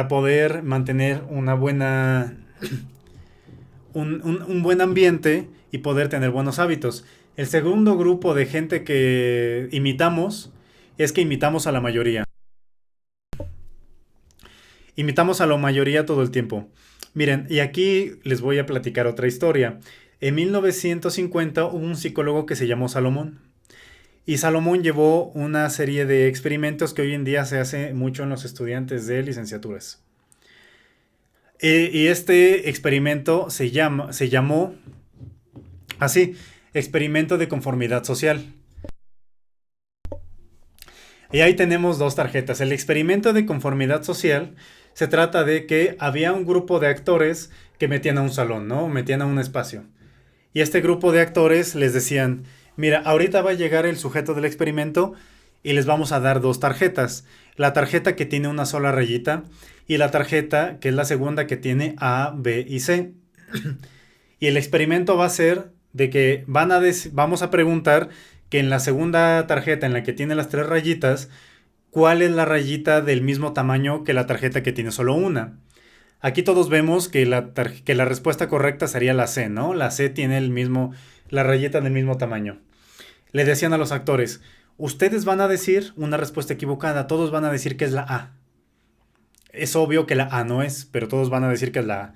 poder mantener una buena, un buen ambiente y poder tener buenos hábitos. El segundo grupo de gente que imitamos es que imitamos a la mayoría. Imitamos a la mayoría todo el tiempo. Miren, y aquí les voy a platicar otra historia. En 1950 hubo un psicólogo que se llamó Salomón. Y Salomón llevó una serie de experimentos que hoy en día se hace mucho en los estudiantes de licenciaturas. Y este experimento se llamó así, experimento de conformidad social. Y ahí tenemos dos tarjetas. El experimento de conformidad social se trata de que había un grupo de actores que metían a un salón, ¿no? Metían a un espacio. Y este grupo de actores les decían, mira, ahorita va a llegar el sujeto del experimento y les vamos a dar dos tarjetas. La tarjeta que tiene una sola rayita y la tarjeta que es la segunda que tiene A, B y C. Y el experimento va a ser de que vamos a preguntar que en la segunda tarjeta en la que tiene las tres rayitas, ¿cuál es la rayita del mismo tamaño que la tarjeta que tiene solo una? Aquí todos vemos que la respuesta correcta sería la C, ¿no? La C tiene la rayita del mismo tamaño. Le decían a los actores, ustedes van a decir una respuesta equivocada, todos van a decir que es la A. Es obvio que la A no es, pero todos van a decir que es la A.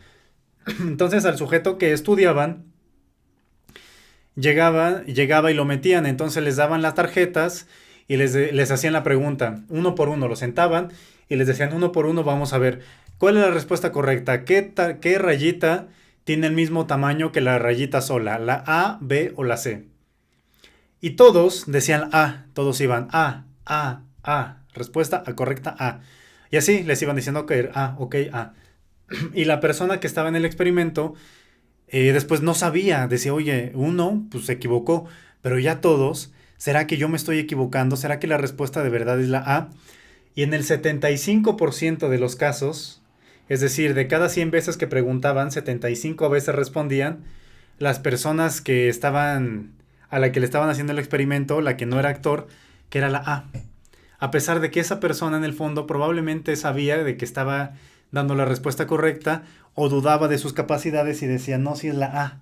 Entonces al sujeto que estudiaban, llegaba y lo metían, entonces les daban las tarjetas y les hacían la pregunta, uno por uno, lo sentaban y les decían uno por uno, vamos a ver, ¿cuál es la respuesta correcta? ¿Qué rayita tiene el mismo tamaño que la rayita sola? ¿La A, B o la C? Y todos decían A, todos iban A, respuesta correcta A. Y así les iban diciendo que A, ok, A. Y la persona que estaba en el experimento después no sabía, decía, oye, uno pues se equivocó, pero ya todos, ¿será que yo me estoy equivocando? ¿Será que la respuesta de verdad es la A? Y en el 75% de los casos, es decir, de cada 100 veces que preguntaban, 75 veces respondían, las personas que a la que le estaban haciendo el experimento, la que no era actor, que era la A. A pesar de que esa persona en el fondo probablemente sabía de que estaba dando la respuesta correcta o dudaba de sus capacidades y decía, no, si es la A.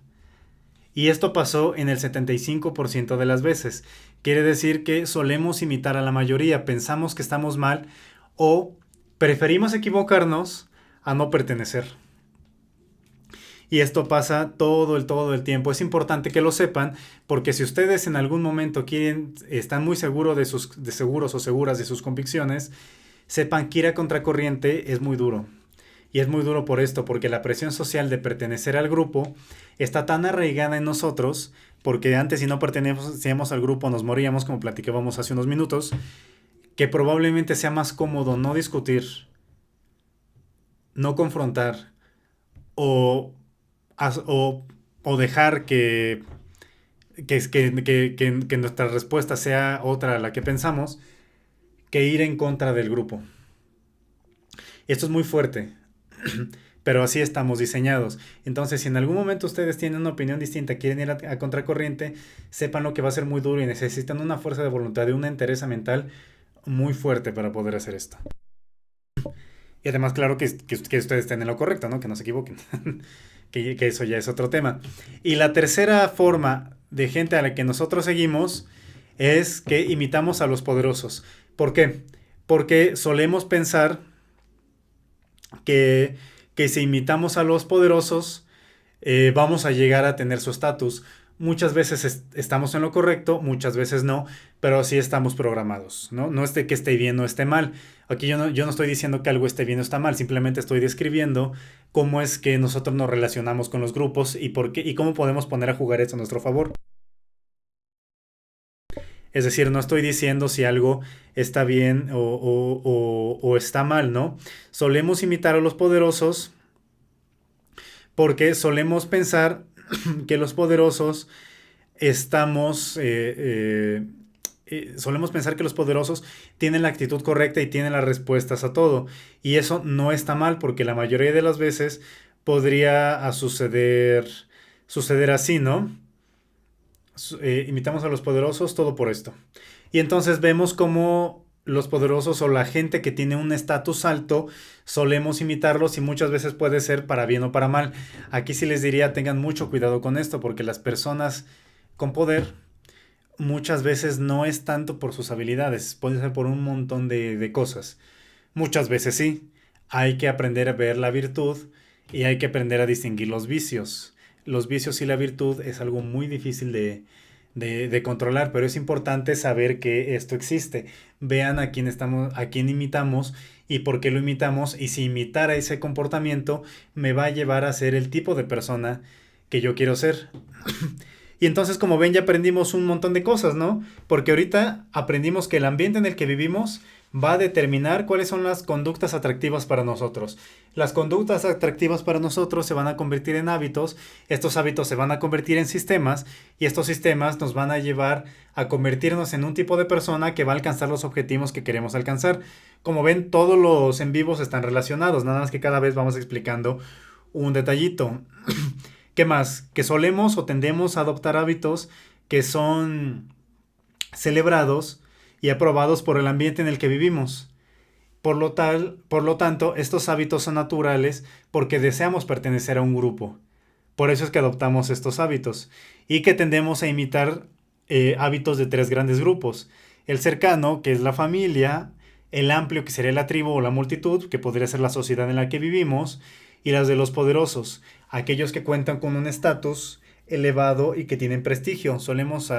Y esto pasó en el 75% de las veces. Quiere decir que solemos imitar a la mayoría, pensamos que estamos mal o preferimos equivocarnos a no pertenecer. Y esto pasa todo el tiempo. Es importante que lo sepan porque si ustedes en algún momento están muy seguros seguros o seguras de sus convicciones, sepan que ir a contracorriente es muy duro. Y es muy duro por esto, porque la presión social de pertenecer al grupo está tan arraigada en nosotros, porque antes si no pertenecíamos al grupo nos moríamos, como platicábamos hace unos minutos, que probablemente sea más cómodo no discutir, no confrontar o dejar que nuestra respuesta sea otra a la que pensamos, que ir en contra del grupo. Esto es muy fuerte. Pero así estamos diseñados. Entonces, si en algún momento ustedes tienen una opinión distinta, quieren ir a contracorriente, sepan lo que va a ser muy duro y necesitan una fuerza de voluntad y una entereza mental muy fuerte para poder hacer esto. Y además, claro que ustedes estén en lo correcto, ¿no? Que no se equivoquen. Que eso ya es otro tema. Y la tercera forma de gente a la que nosotros seguimos es que imitamos a los poderosos. ¿Por qué? Porque solemos pensar que, que si imitamos a los poderosos, vamos a llegar a tener su estatus. Muchas veces estamos en lo correcto, muchas veces no, pero así estamos programados, ¿no? No es de que esté bien o esté mal. Aquí yo no estoy diciendo que algo esté bien o está mal, simplemente estoy describiendo cómo es que nosotros nos relacionamos con los grupos y por qué y cómo podemos poner a jugar eso a nuestro favor. Es decir, no estoy diciendo si algo está bien o está mal, ¿no? Solemos imitar a los poderosos porque solemos pensar que los poderosos estamos, solemos pensar que los poderosos tienen la actitud correcta y tienen las respuestas a todo. Y eso no está mal porque la mayoría de las veces podría suceder así, ¿no? Imitamos a los poderosos todo por esto. Y entonces vemos cómo los poderosos o la gente que tiene un estatus alto solemos imitarlos y muchas veces puede ser para bien o para mal. Aquí sí les diría tengan mucho cuidado con esto porque las personas con poder muchas veces no es tanto por sus habilidades, puede ser por un montón de cosas. Muchas veces sí. Hay que aprender a ver la virtud y hay que aprender a distinguir los vicios. Los vicios y la virtud es algo muy difícil de controlar, pero es importante saber que esto existe. Vean a quién imitamos y por qué lo imitamos y si imitar a ese comportamiento me va a llevar a ser el tipo de persona que yo quiero ser. Y entonces, como ven, ya aprendimos un montón de cosas, ¿no? Porque ahorita aprendimos que el ambiente en el que vivimos va a determinar cuáles son las conductas atractivas para nosotros. Las conductas atractivas para nosotros se van a convertir en hábitos, estos hábitos se van a convertir en sistemas y estos sistemas nos van a llevar a convertirnos en un tipo de persona que va a alcanzar los objetivos que queremos alcanzar. Como ven, todos los en vivos están relacionados, nada más que cada vez vamos explicando un detallito. ¿Qué más? Que solemos o tendemos a adoptar hábitos que son celebrados y aprobados por el ambiente en el que vivimos. Por lo tanto, estos hábitos son naturales porque deseamos pertenecer a un grupo. Por eso es que adoptamos estos hábitos y que tendemos a imitar hábitos de tres grandes grupos. El cercano, que es la familia, el amplio, que sería la tribu o la multitud, que podría ser la sociedad en la que vivimos, y las de los poderosos, aquellos que cuentan con un estatus elevado y que tienen prestigio. Solemos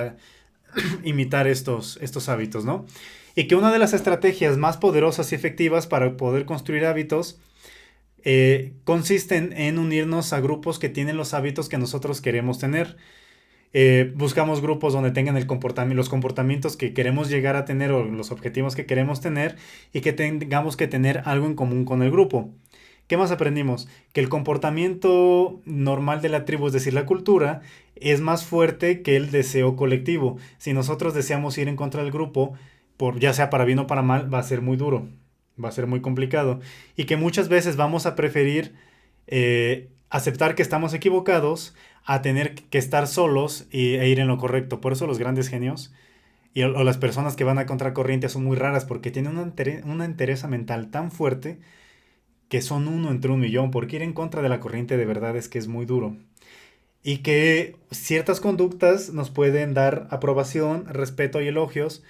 imitar estos hábitos, ¿no? Y que una de las estrategias más poderosas y efectivas para poder construir hábitos consisten en unirnos a grupos que tienen los hábitos que nosotros queremos tener. Buscamos grupos donde tengan los comportamientos que queremos llegar a tener o los objetivos que queremos tener y que tengamos que tener algo en común con el grupo. ¿Qué más aprendimos? Que el comportamiento normal de la tribu, es decir, la cultura, es más fuerte que el deseo colectivo. Si nosotros deseamos ir en contra del grupo, ya sea para bien o para mal, va a ser muy duro, va a ser muy complicado. Y que muchas veces vamos a preferir aceptar que estamos equivocados a tener que estar solos e ir en lo correcto. Por eso los grandes genios o las personas que van a contracorriente son muy raras porque tienen una entereza mental tan fuerte que son uno entre un millón, porque ir en contra de la corriente de verdad es que es muy duro. Y que ciertas conductas nos pueden dar aprobación, respeto y elogios,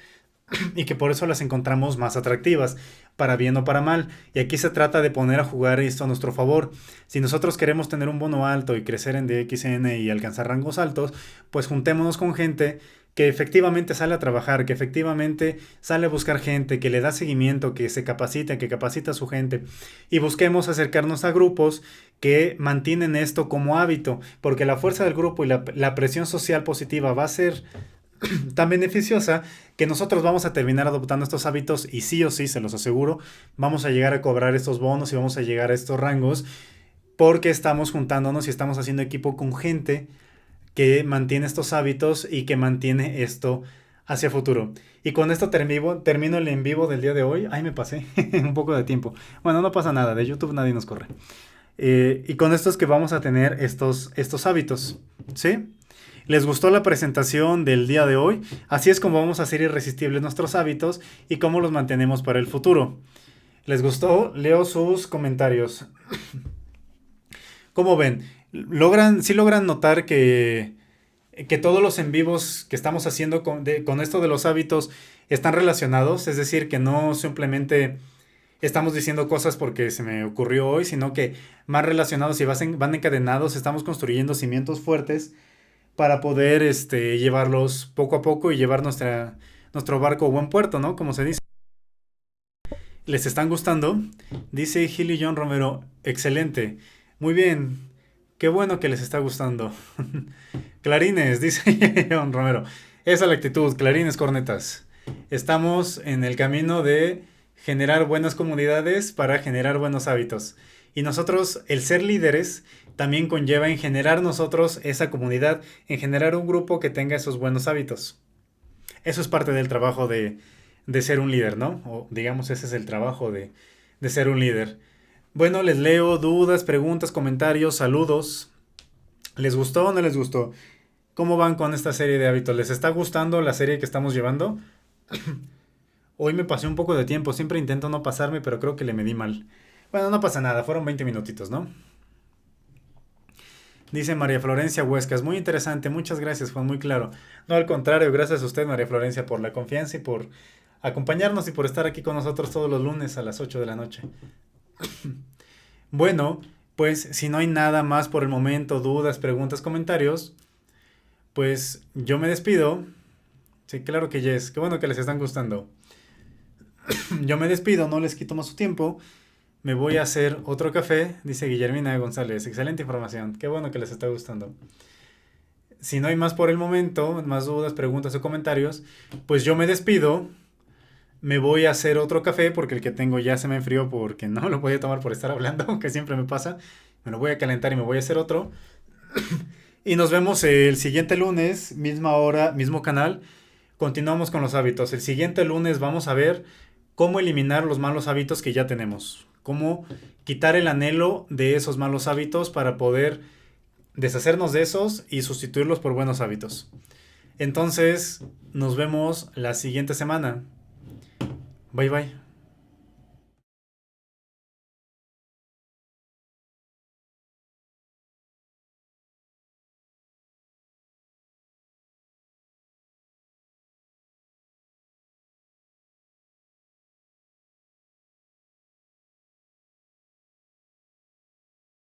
y que por eso las encontramos más atractivas, para bien o para mal. Y aquí se trata de poner a jugar esto a nuestro favor. Si nosotros queremos tener un bono alto y crecer en DXN y alcanzar rangos altos, pues juntémonos con gente que efectivamente sale a trabajar, que efectivamente sale a buscar gente, que le da seguimiento, que se capacita, que capacita a su gente. Y busquemos acercarnos a grupos que mantienen esto como hábito, porque la fuerza del grupo y la presión social positiva va a ser tan beneficiosa que nosotros vamos a terminar adoptando estos hábitos y sí o sí, se los aseguro, vamos a llegar a cobrar estos bonos y vamos a llegar a estos rangos porque estamos juntándonos y estamos haciendo equipo con gente que mantiene estos hábitos y que mantiene esto hacia futuro. Y con esto termino el en vivo del día de hoy. Ay, me pasé un poco de tiempo. Bueno, no pasa nada, de YouTube nadie nos corre. Y con esto es que vamos a tener estos hábitos, ¿sí? ¿Les gustó la presentación del día de hoy? Así es como vamos a hacer irresistibles nuestros hábitos y cómo los mantenemos para el futuro. ¿Les gustó? Leo sus comentarios. ¿Cómo ven? Sí logran notar que todos los en vivos que estamos haciendo con esto de los hábitos están relacionados, es decir, que no simplemente estamos diciendo cosas porque se me ocurrió hoy, sino que más relacionados y van encadenados, estamos construyendo cimientos fuertes para poder llevarlos poco a poco y llevar nuestro barco a buen puerto, ¿no? Como se dice. ¿Les están gustando? Dice Gili John Romero, excelente. Muy bien, qué bueno que les está gustando. Clarines, dice John Romero. Esa es la actitud, clarines, cornetas. Estamos en el camino de generar buenas comunidades para generar buenos hábitos. Y nosotros, el ser líderes, también conlleva en generar nosotros esa comunidad, en generar un grupo que tenga esos buenos hábitos. Eso es parte del trabajo de ser un líder, ¿no? O digamos, ese es el trabajo de ser un líder. Bueno, les leo dudas, preguntas, comentarios, saludos. ¿Les gustó o no les gustó? ¿Cómo van con esta serie de hábitos? ¿Les está gustando la serie que estamos llevando? Hoy me pasé un poco de tiempo, siempre intento no pasarme, pero creo que le medí mal. Bueno, no pasa nada, fueron 20 minutitos, ¿no? Dice María Florencia Huescas, muy interesante, muchas gracias, fue muy claro. No, al contrario, gracias a usted, María Florencia, por la confianza y por acompañarnos y por estar aquí con nosotros todos los lunes a las 8 de la noche. Bueno, pues si no hay nada más por el momento, dudas, preguntas, comentarios, pues yo me despido. Sí, claro que yes, qué bueno que les están gustando. Yo me despido, no les quito más su tiempo. Me voy a hacer otro café, dice Guillermina González. Excelente información, qué bueno que les está gustando. Si no hay más por el momento, más dudas, preguntas o comentarios, pues yo me despido. Me voy a hacer otro café porque el que tengo ya se me enfrió porque no lo podía tomar por estar hablando, que siempre me pasa. Me lo voy a calentar y me voy a hacer otro. Y nos vemos el siguiente lunes, misma hora, mismo canal. Continuamos con los hábitos. El siguiente lunes vamos a ver cómo eliminar los malos hábitos que ya tenemos. Cómo quitar el anhelo de esos malos hábitos para poder deshacernos de esos y sustituirlos por buenos hábitos. Entonces, nos vemos la siguiente semana. Bye bye.